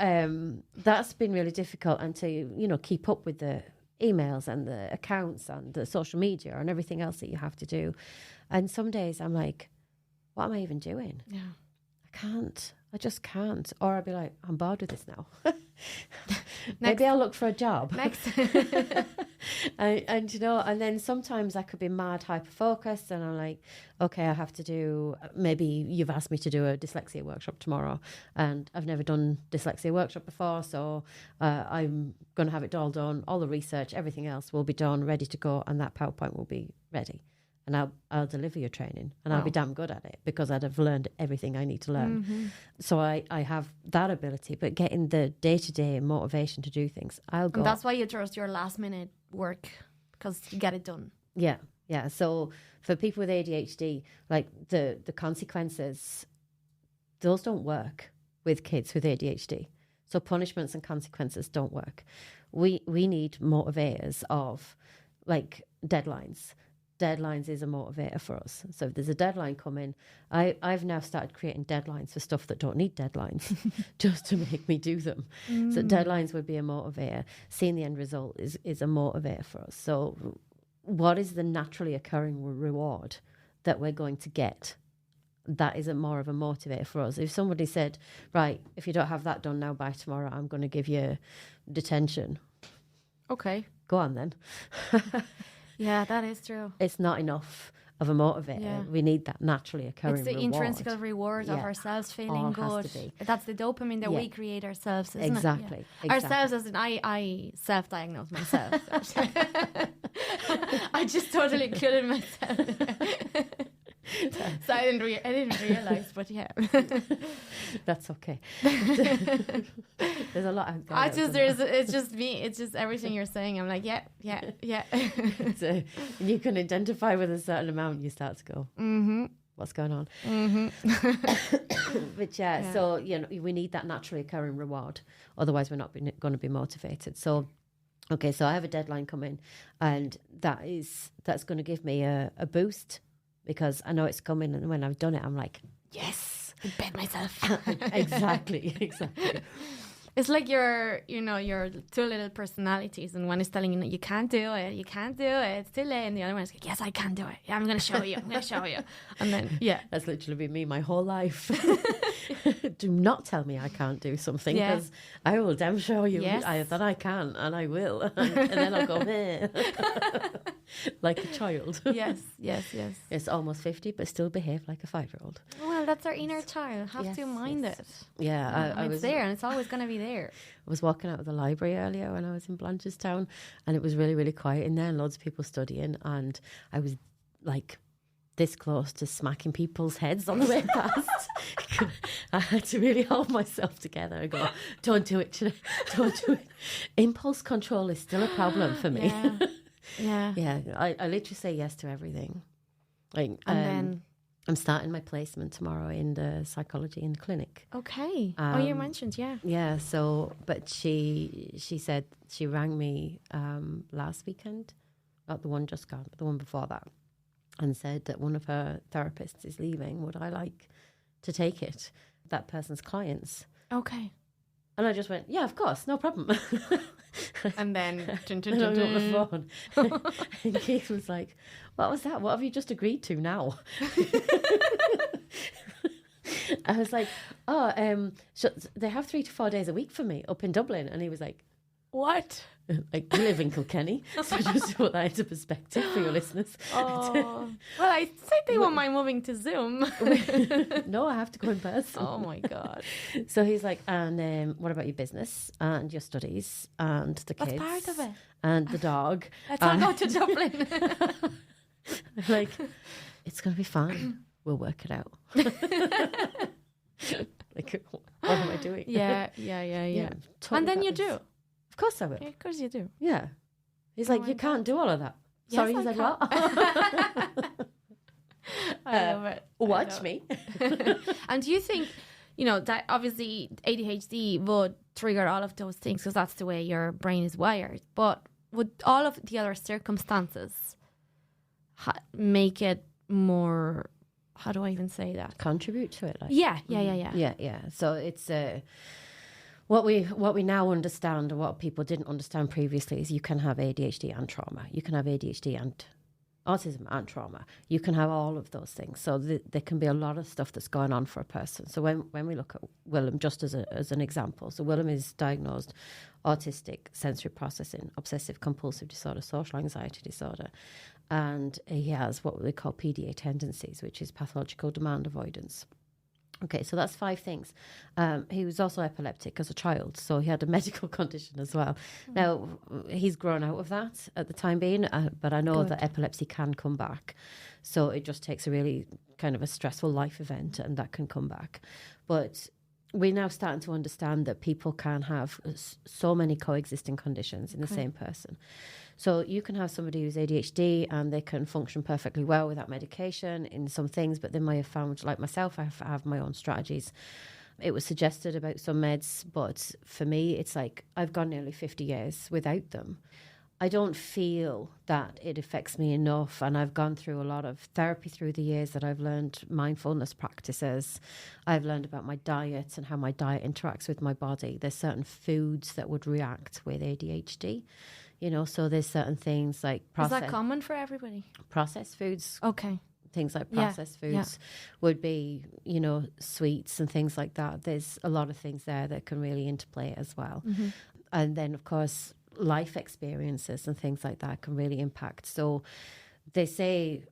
that's been really difficult, and to keep up with the emails and the accounts and the social media and everything else that you have to do. And some days I'm like, what am I even doing? Yeah. I just can't. Or I'll be like, I'm bored with this now. Maybe I'll look for a job. Next. and then sometimes I could be mad hyper-focused, and I'm like, okay, I have to do, maybe you've asked me to do a dyslexia workshop tomorrow, and I've never done dyslexia workshop before, so I'm going to have it all done, all the research, everything else will be done, ready to go, and that PowerPoint will be ready. And I'll deliver your training, and I'll be damn good at it because I'd have learned everything I need to learn. Mm-hmm. So I have that ability, but getting the day-to-day motivation to do things, I'll go. And that's why you trust your last-minute work, because you get it done. Yeah. So for people with ADHD, like the consequences, those don't work with kids with ADHD. So punishments and consequences don't work. We need motivators of like deadlines. Deadlines is a motivator for us. So if there's a deadline coming, I've now started creating deadlines for stuff that don't need deadlines just to make me do them. So deadlines would be a motivator. Seeing the end result is a motivator for us. So what is the naturally occurring reward that we're going to get? That is more of a motivator for us. If somebody said, right, if you don't have that done now by tomorrow, I'm going to give you detention. Okay. Go on then. Yeah, that is true. It's not enough of a motivator. Yeah. We need that naturally occurring reward. It's the intrinsic reward of ourselves feeling good. That's the dopamine that we create ourselves, isn't it? Exactly. Ourselves, as in I self-diagnose myself. I just totally included myself. So I didn't realise, but yeah. That's okay. There's a lot out there. It's just me. It's just everything you're saying. I'm like, yeah. So you can identify with a certain amount, you start to go, what's going on? But so we need that naturally occurring reward. Otherwise, we're not going to be motivated. So, okay, so I have a deadline coming, and that's going to give me a boost. Because I know it's coming, and when I've done it, I'm like, yes, I bet myself. Exactly. It's like your two little personalities, and one is telling you can't do it, it's too late, and the other one is like, yes, I can do it. Yeah, I'm going to show you. And then, that's literally been me my whole life. Do not tell me I can't do something, because I will damn show you that I can, and I will. And then I'll go, like a child. Yes. It's almost 50, but still behave like a 5-year-old. Well, that's our inner child. Have to mind it. Yeah. I was there, and it's always going to be there. I was walking out of the library earlier when I was in Blanchardstown, and it was really, really quiet in there, and loads of people studying, and I was like this close to smacking people's heads on the way past. I had to really hold myself together and go, don't do it, Jeanette, don't do it. Impulse control is still a problem for me. Yeah. I literally say yes to everything. Like, and then I'm starting my placement tomorrow in the psychology in the clinic. Okay. You mentioned, Yeah, so, but she said, she rang me last weekend, not the one just gone, but the one before that, and said that one of her therapists is leaving. Would I like to take it? That person's clients. Okay. And I just went, yeah, of course, no problem. And then on the phone. And Keith was like, what was that? What have you just agreed to now? I was like, so they have 3 to 4 days a week for me up in Dublin. And he was like, what? Like, we live in Kilkenny. So just to put that into perspective for your listeners. Oh. Well, I think they won't mind moving to Zoom. No, I have to go in person. Oh my God. So he's like, and what about your business and your studies and the kids? That's part of it. And the dog. Let's all go to Dublin. I'm like, it's going to be fine. We'll work it out. Like, what am I doing? Yeah. Totally and then you do. Of course I will. Yeah, of course you do. Yeah. He's like, you can't do all of that. Yes, sorry, he said what? I love it. Watch me. And do you think, you know, that obviously ADHD would trigger all of those things because that's the way your brain is wired. But would all of the other circumstances make it more, how do I even say that? Contribute to it? Like. Yeah. So it's what we now understand, and what people didn't understand previously, is you can have ADHD and trauma. You can have ADHD and autism and trauma. You can have all of those things. So there can be a lot of stuff that's going on for a person. So when we look at Willem, just as an example, so Willem is diagnosed autistic, sensory processing, obsessive compulsive disorder, social anxiety disorder, and he has what we call PDA tendencies, which is pathological demand avoidance. Okay, so that's 5 things. He was also epileptic as a child, so he had a medical condition as well. Now, he's grown out of that at the time being, but I know that epilepsy can come back. So it just takes a really kind of a stressful life event, and that can come back. But we're now starting to understand that people can have so many coexisting conditions in the same person. So you can have somebody who's ADHD and they can function perfectly well without medication in some things, but they may have found, like myself, I have my own strategies. It was suggested about some meds, but for me, it's like I've gone nearly 50 years without them. I don't feel that it affects me enough, and I've gone through a lot of therapy through the years that I've learned mindfulness practices. I've learned about my diet and how my diet interacts with my body. There's certain foods that would react with ADHD, you know, so there's certain things like Is that common for everybody? Processed foods. Okay. Things like processed foods would be, you know, sweets and things like that. There's a lot of things there that can really interplay as well. Mm-hmm. And then, of course, life experiences and things like that can really impact. So they say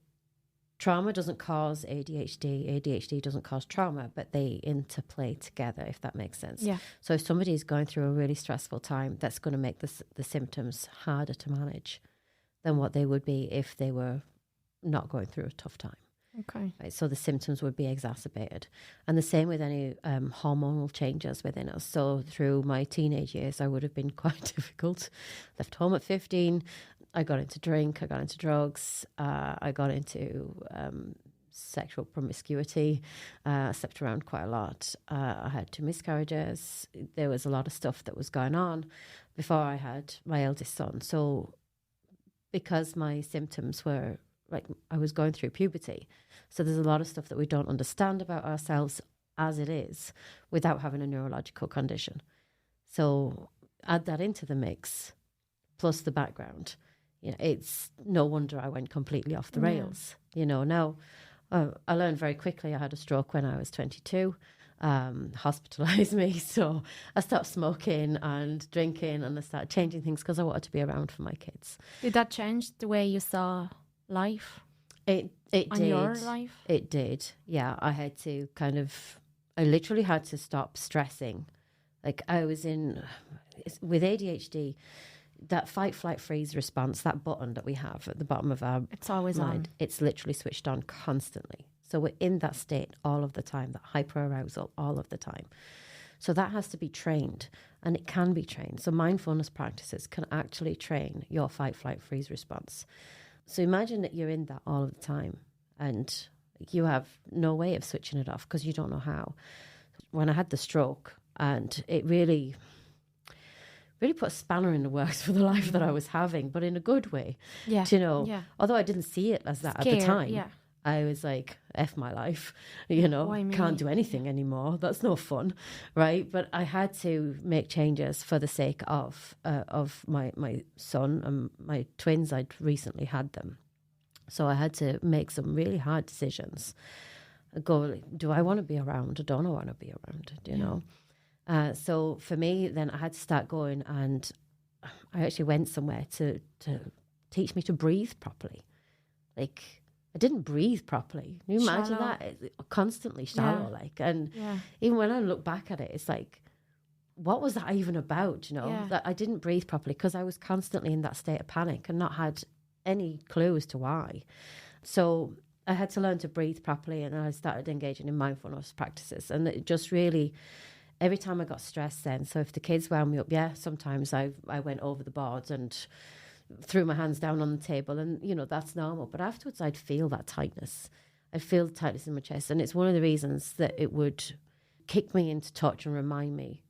trauma doesn't cause ADHD, ADHD doesn't cause trauma, but they interplay together, if that makes sense. Yeah. So if somebody is going through a really stressful time, that's going to make the symptoms harder to manage than what they would be if they were not going through a tough time. Okay. Right, so the symptoms would be exacerbated. And the same with any hormonal changes within us. So through my teenage years, I would have been quite difficult. Left home at 15. I got into drink. I got into drugs. I got into sexual promiscuity. I slept around quite a lot. I had 2 miscarriages. There was a lot of stuff that was going on before I had my eldest son. So because my symptoms were like I was going through puberty. So there's a lot of stuff that we don't understand about ourselves as it is without having a neurological condition. So add that into the mix, plus the background. You know, it's no wonder I went completely off the rails. You know, now I learned very quickly. I had a stroke when I was 22, hospitalized me. So I stopped smoking and drinking, and I started changing things because I wanted to be around for my kids. Did that change the way you saw life? It did. Your life? It did. Yeah, I literally had to stop stressing. Like I was with ADHD, that fight, flight, freeze response, that button that we have at the bottom of our it's always mind, on. It's literally switched on constantly. So we're in that state all of the time, that hyperarousal all of the time. So that has to be trained, and it can be trained. So mindfulness practices can actually train your fight, flight, freeze response. So imagine that you're in that all of the time and you have no way of switching it off because you don't know how. When I had the stroke, and it really put a spanner in the works for the life that I was having, but in a good way. Yeah. You know, although I didn't see it as that at the time. Yeah. I was like, F my life, you know, can't do anything anymore. That's no fun, right? But I had to make changes for the sake of my son and my twins. I'd recently had them. So I had to make some really hard decisions. Do I want to be around? I don't want to be around, you know? So for me, then I had to start going, and I actually went somewhere to teach me to breathe properly. Like, I didn't breathe properly. Can you imagine that? Constantly shallow, and even when I look back at it, it's like, what was that even about? You know, that I didn't breathe properly because I was constantly in that state of panic and not had any clue as to why. So I had to learn to breathe properly, and I started engaging in mindfulness practices, and it just really, every time I got stressed then, so if the kids wound me up, sometimes I went over the boards and threw my hands down on the table, and, you know, that's normal. But afterwards, I'd feel that tightness. I'd feel the tightness in my chest, and it's one of the reasons that it would kick me into touch and remind me,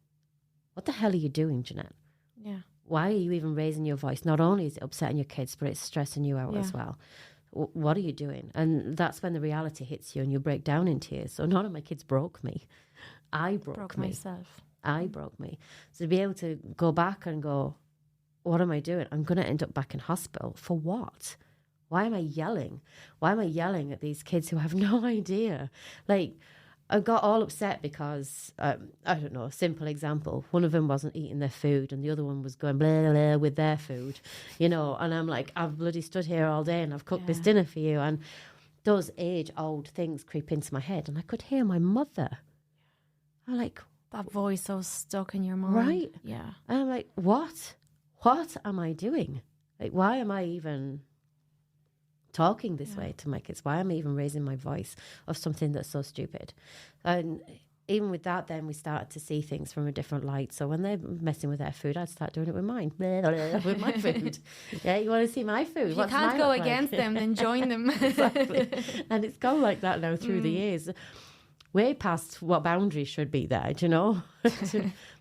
what the hell are you doing, Jeanette? Yeah. Why are you even raising your voice? Not only is it upsetting your kids, but it's stressing you out as well. What are you doing? And that's when the reality hits you and you break down in tears. So none of my kids broke me. I broke me. Myself. I broke me. So to be able to go back and go, what am I doing? I'm going to end up back in hospital. For what? Why am I yelling? Why am I yelling at these kids who have no idea? Like, I got all upset because, I don't know, a simple example. One of them wasn't eating their food and the other one was going blah, blah, blah with their food, you know. And I'm like, I've bloody stood here all day and I've cooked this dinner for you. And those age-old things creep into my head. And I could hear my mother. I'm like... That voice so stuck in your mind. Right. Yeah. And I'm like, what? What am I doing? Like, why am I even... talking this way to my kids? Why am I even raising my voice of something that's so stupid? And even with that, then we started to see things from a different light. So when they're messing with their food, I'd start doing it with mine, with my food. Yeah, you want to see my food? If you can't go against them, then join them. Exactly. And it's gone like that now through the years. Way past what boundaries should be there, do you know?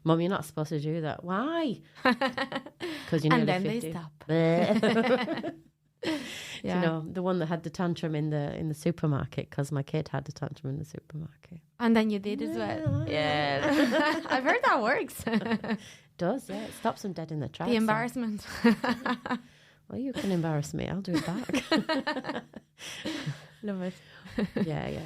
Mum, you're not supposed to do that. Why? Because you're nearly 50. They stop. You know, the one that had the tantrum in the supermarket because my kid had the tantrum in the supermarket. And then you did as well. Yeah. I've heard that works. It does, yeah. It stops them dead in their tracks. The embarrassment. Well, you can embarrass me. I'll do it back. Love it. Yeah.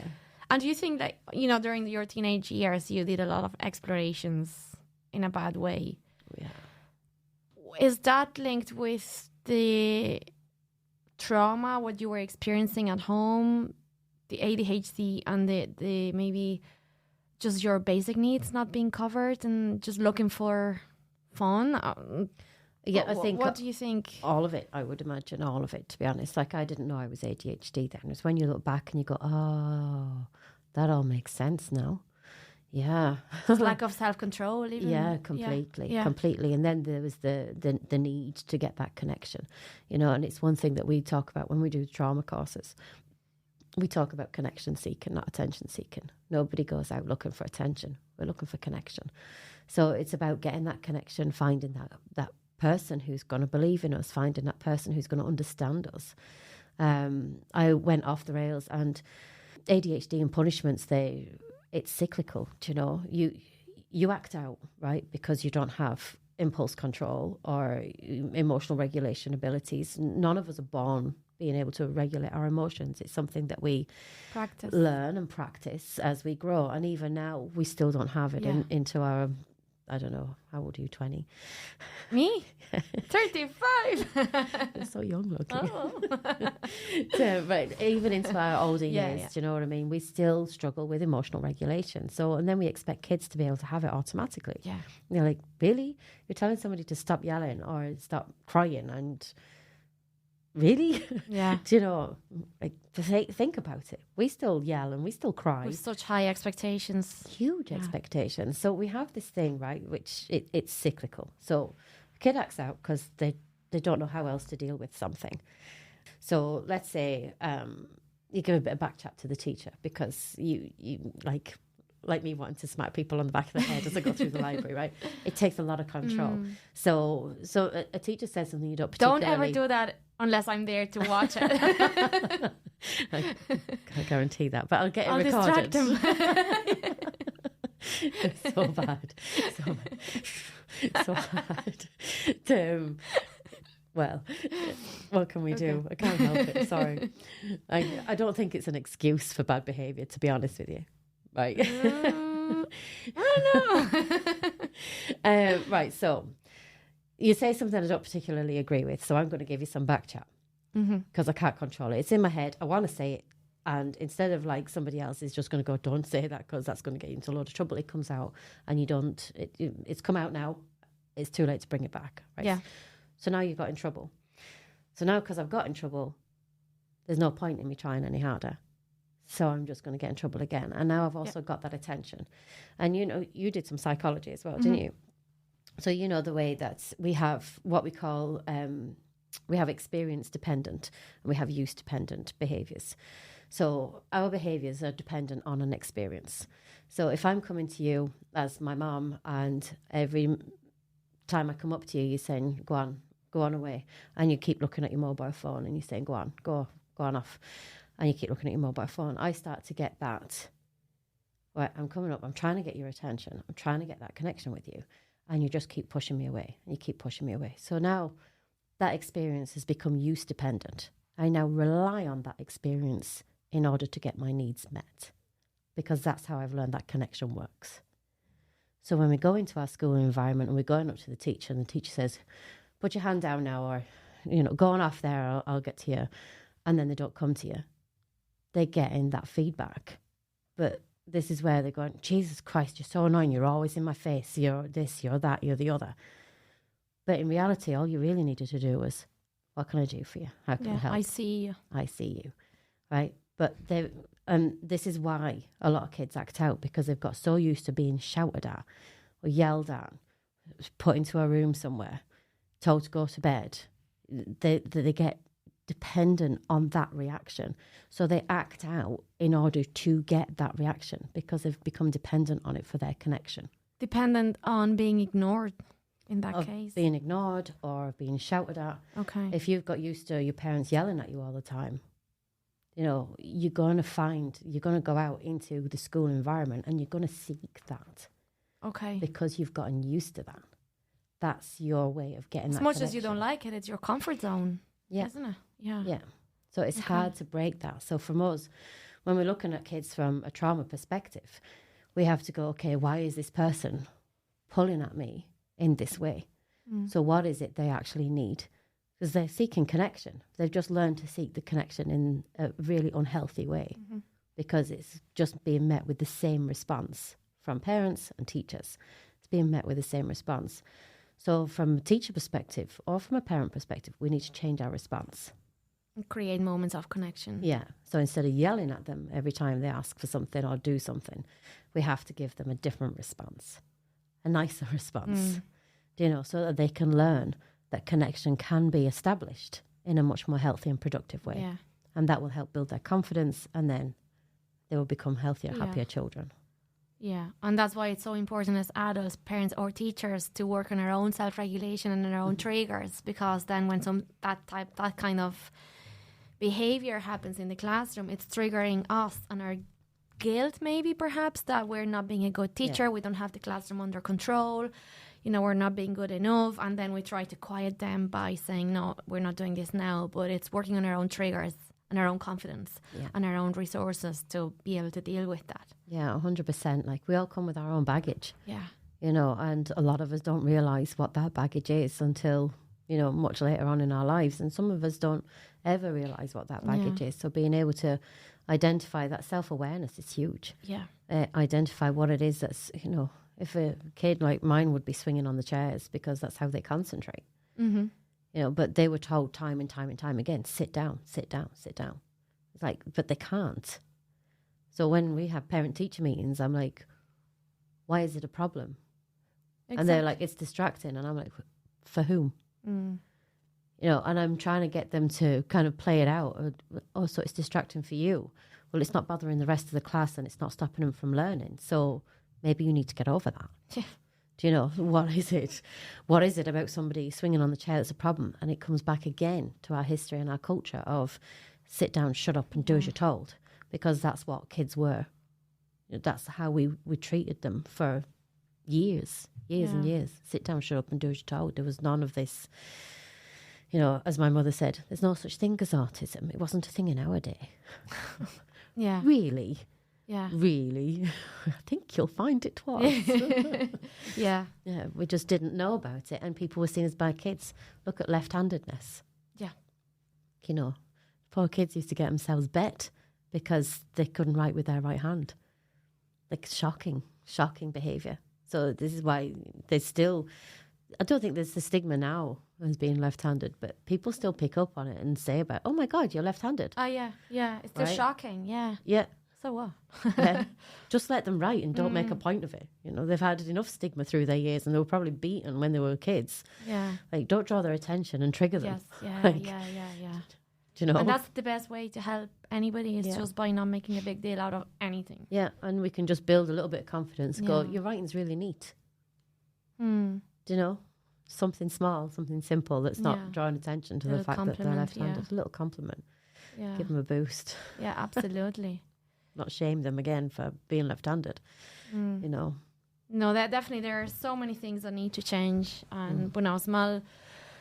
And do you think that, you know, during your teenage years, you did a lot of explorations in a bad way? Yeah. Is that linked with the trauma, what you were experiencing at home, the ADHD, and the maybe just your basic needs not being covered and just looking for fun? I think... What do you think? All of it, I would imagine, all of it, to be honest. Like, I didn't know I was ADHD then. It's when you look back and you go, oh, that all makes sense now. Yeah. It's lack of self-control even. Yeah, completely. And then there was the need to get that connection, you know, and it's one thing that we talk about when we do trauma courses. We talk about connection seeking, not attention seeking. Nobody goes out looking for attention. We're looking for connection. So it's about getting that connection, finding that person who's going to believe in us, finding that person who's going to understand us. I went off the rails, and ADHD and punishments, it's cyclical, you know. You act out, right, because you don't have impulse control or emotional regulation abilities. None of us are born being able to regulate our emotions. It's something that we learn and practice as we grow. And even now, we still don't have it into our... I don't know, how old are you, 20? Me? 35! You're so young looking. So, but even into our older years, do you know what I mean? We still struggle with emotional regulation. So, and then we expect kids to be able to have it automatically. Yeah. You're like, really? You're telling somebody to stop yelling or stop crying, and really? Yeah. Do you know, like, think about it. We still yell and we still cry. With such high expectations. Huge expectations. So we have this thing, right, which it's cyclical. So a kid acts out because they don't know how else to deal with something. So let's say you give a bit of back chat to the teacher because you like me wanting to smack people on the back of the head as I go through the library, right? It takes a lot of control. So a teacher says something you don't particularly... Don't ever do that unless I'm there to watch it. I can't guarantee that, but I'll get it recorded. Distract him. It's so bad. So bad. Well, what can we do? I can't help it. Sorry. I don't think it's an excuse for bad behaviour, to be honest with you. Right. I don't know. Right, so you say something I don't particularly agree with, so I'm going to give you some back chat because I can't control it. It's in my head. I want to say it, and instead of like somebody else is just going to go, don't say that because that's going to get you into a load of trouble, it comes out and you don't, it's come out now, it's too late to bring it back, right? Yeah. So now you've got in trouble. So now because I've got in trouble, there's no point in me trying any harder. So I'm just going to get in trouble again. And now I've also got that attention. And, you know, you did some psychology as well, didn't you? So you know the way that we have what we call, we have experience dependent and we have use dependent behaviours. So our behaviours are dependent on an experience. So if I'm coming to you as my mom, and every time I come up to you, you're saying, go on away. And you keep looking at your mobile phone and you're saying, go on off. And you keep looking at your mobile phone. I start to get that, right, I'm coming up, I'm trying to get your attention. I'm trying to get that connection with you. And you just keep pushing me away. And you keep pushing me away. So now that experience has become use dependent. I now rely on that experience in order to get my needs met, because that's how I've learned that connection works. So when we go into our school environment and we're going up to the teacher, and the teacher says, put your hand down now, or, go on off there, I'll get to you. And then they don't come to you. They're getting that feedback. But this is where they're going, Jesus Christ, you're so annoying. You're always in my face. You're this, you're that, you're the other. But in reality, all you really needed to do was, what can I do for you? How can I help? I see you. I see you, right? But this is why a lot of kids act out, because they've got so used to being shouted at or yelled at, put into a room somewhere, told to go to bed. They get dependent on that reaction. So they act out in order to get that reaction, because they've become dependent on it for their connection. Dependent on being ignored in that case. Being ignored or being shouted at. Okay. If you've got used to your parents yelling at you all the time, you're going to go out into the school environment and you're going to seek that. Okay. Because you've gotten used to that. That's your way of getting that as much connection. as you don't like it, it's your comfort zone. Yeah. Isn't it? Yeah. Yeah. So it's hard to break that. So from us, when we're looking at kids from a trauma perspective, we have to go, okay, why is this person pulling at me in this way? So what is it they actually need? Because they're seeking connection. They've just learned to seek the connection in a really unhealthy way, because it's just being met with the same response from parents and teachers. It's being met with the same response. So from a teacher perspective or from a parent perspective, we need to change our response. And create moments of connection. Yeah. So instead of yelling at them every time they ask for something or do something, we have to give them a different response, a nicer response, so that they can learn that connection can be established in a much more healthy and productive way. Yeah. And that will help build their confidence, and then they will become healthier, happier children. Yeah, and that's why it's so important as adults, parents or teachers to work on our own self-regulation and our own triggers, because then when that kind of behavior happens in the classroom, it's triggering us and our guilt, maybe perhaps, that we're not being a good teacher, we don't have the classroom under control, we're not being good enough, and then we try to quiet them by saying, no, we're not doing this now, but it's working on our own triggers and our own confidence and our own resources to be able to deal with that. Yeah, 100%. Like, we all come with our own baggage. Yeah. And a lot of us don't realise what that baggage is until, much later on in our lives. And some of us don't ever realise what that baggage is. So being able to identify that self-awareness is huge. Yeah. Identify what it is that's, if a kid like mine would be swinging on the chairs because that's how they concentrate. But they were told time and time and time again, sit down, sit down, sit down. It's like, but they can't. So when we have parent-teacher meetings, I'm like, why is it a problem? Exactly. And they're like, it's distracting. And I'm like, for whom? And I'm trying to get them to kind of play it out. Oh, so it's distracting for you. Well, it's not bothering the rest of the class and it's not stopping them from learning. So maybe you need to get over that. Yeah. What is it? What is it about somebody swinging on the chair that's a problem? And it comes back again to our history and our culture of sit down, shut up and do as you're told, because that's what kids were. That's how we treated them for years and years. Sit down, shut up and do as you're told. There was none of this, as my mother said, there's no such thing as autism. It wasn't a thing in our day. Yeah. Really? Yeah. Really? I think you'll find it was. Yeah. Yeah, we just didn't know about it, and people were seen as bad kids. Look at left-handedness. Yeah. Poor kids used to get themselves bet because they couldn't write with their right hand. Like, shocking behaviour. So this is why there's still, I don't think there's the stigma now as being left-handed, but people still pick up on it and say about, oh my God, you're left-handed. Oh, yeah. It's still shocking, yeah. Yeah. So what? Yeah. Just let them write and don't make a point of it. They've had enough stigma through their years, and they were probably beaten when they were kids. Yeah. Like, don't draw their attention and trigger them. Yes, yeah, like, yeah. Do you know? And that's the best way to help anybody is just by not making a big deal out of anything. Yeah, and we can just build a little bit of confidence. Go, your writing's really neat. Do you know? Something small, something simple that's not drawing attention to the fact that they're left-handed. A little compliment. Yeah. Give them a boost. Yeah, absolutely. Not shame them again for being left-handed, you know. No, that definitely, there are so many things that need to change. And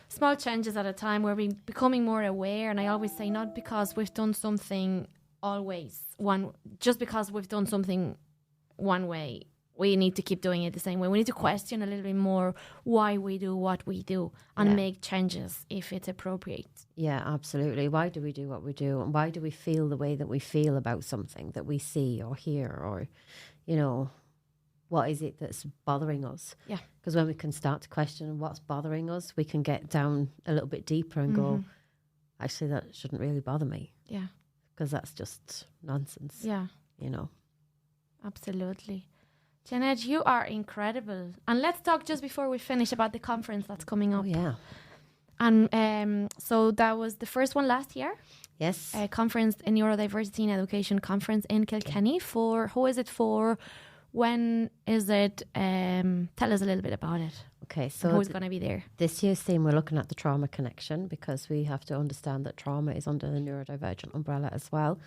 small changes at a time, we're becoming more aware. And I always say, not because we've done something just because we've done something one way, we need to keep doing it the same way. We need to question a little bit more why we do what we do and make changes if it's appropriate. Yeah, absolutely. Why do we do what we do? And why do we feel the way that we feel about something that we see or hear? Or, you know, what is it that's bothering us? Yeah. Because when we can start to question what's bothering us, we can get down a little bit deeper and go, actually, that shouldn't really bother me. Yeah. Because that's just nonsense. Yeah. You know. Absolutely. Jeanette, you are incredible. And let's talk just before we finish about the conference that's coming up. Oh, yeah. And so that was the first one last year. Yes. A conference, a Neurodiversity and Education conference in Kilkenny. Who is it for? When is it? Tell us a little bit about it. Okay, so who's going to be there? This year's theme, we're looking at the trauma connection, because we have to understand that trauma is under the neurodivergent umbrella as well.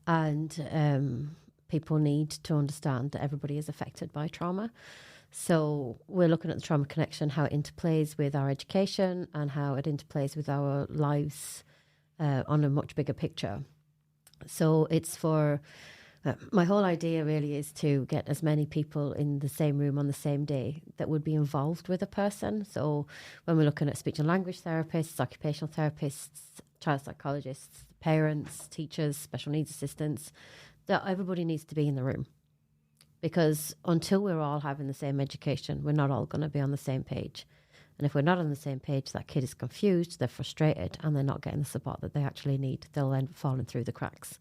And people need to understand that everybody is affected by trauma. So we're looking at the trauma connection, how it interplays with our education and how it interplays with our lives on a much bigger picture. So it's for... my whole idea really is to get as many people in the same room on the same day that would be involved with a person. So when we're looking at speech and language therapists, occupational therapists, child psychologists, parents, teachers, special needs assistants, that everybody needs to be in the room. Because until we're all having the same education, we're not all going to be on the same page. And if we're not on the same page, that kid is confused, they're frustrated, and they're not getting the support that they actually need. They'll end up falling through the cracks.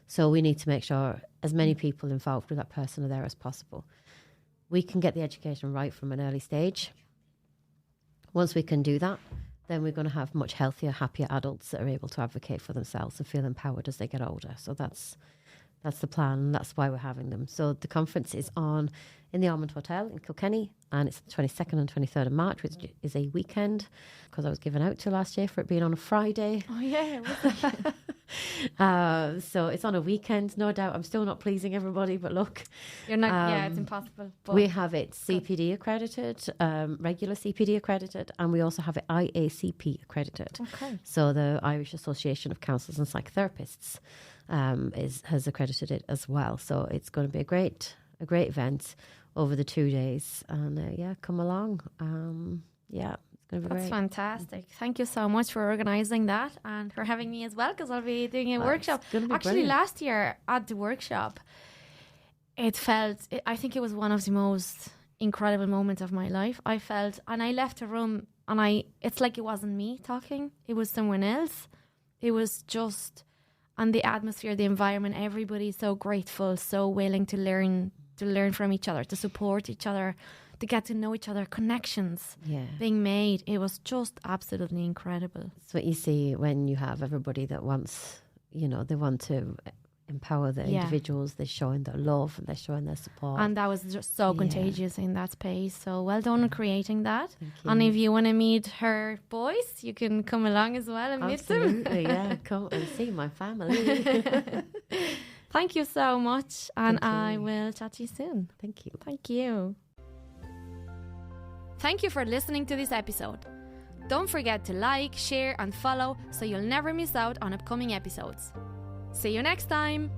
So we need to make sure as many people involved with that person are there as possible. We can get the education right from an early stage. Once we can do that, then we're going to have much healthier, happier adults that are able to advocate for themselves and feel empowered as they get older. So that's the plan, and that's why we're having them. So the conference is on in the Almond Hotel in Kilkenny, and it's the 22nd and 23rd of March, which is a weekend, because I was given out to last year for it being on a Friday. Oh, yeah. So it's on a weekend, no doubt. I'm still not pleasing everybody, but look. You're not, it's impossible. We have it CPD accredited, regular CPD accredited, and we also have it IACP accredited. Okay. So the Irish Association of Counsellors and Psychotherapists has accredited it as well. So it's going to be a great event over the 2 days, and come along. It's going to be great. That's fantastic. Thank you so much for organising that and for having me as well, because I'll be doing a workshop. Actually, brilliant. Last year at the workshop, I think it was one of the most incredible moments of my life. I felt, and I left the room, and it's like it wasn't me talking, it was someone else. It was just, and the atmosphere, the environment, everybody so grateful, so willing to learn from each other, to support each other, to get to know each other, connections being made. It was just absolutely incredible. It's what you see when you have everybody that wants, they want to empower the individuals. They're showing their love and they're showing their support. And that was just so contagious in that space. So well done on creating that. And if you want to meet her boys, you can come along as well and meet them. Absolutely, come and see my family. Thank you so much, and I will chat to you soon. Thank you. Thank you. Thank you for listening to this episode. Don't forget to like, share and follow so you'll never miss out on upcoming episodes. See you next time!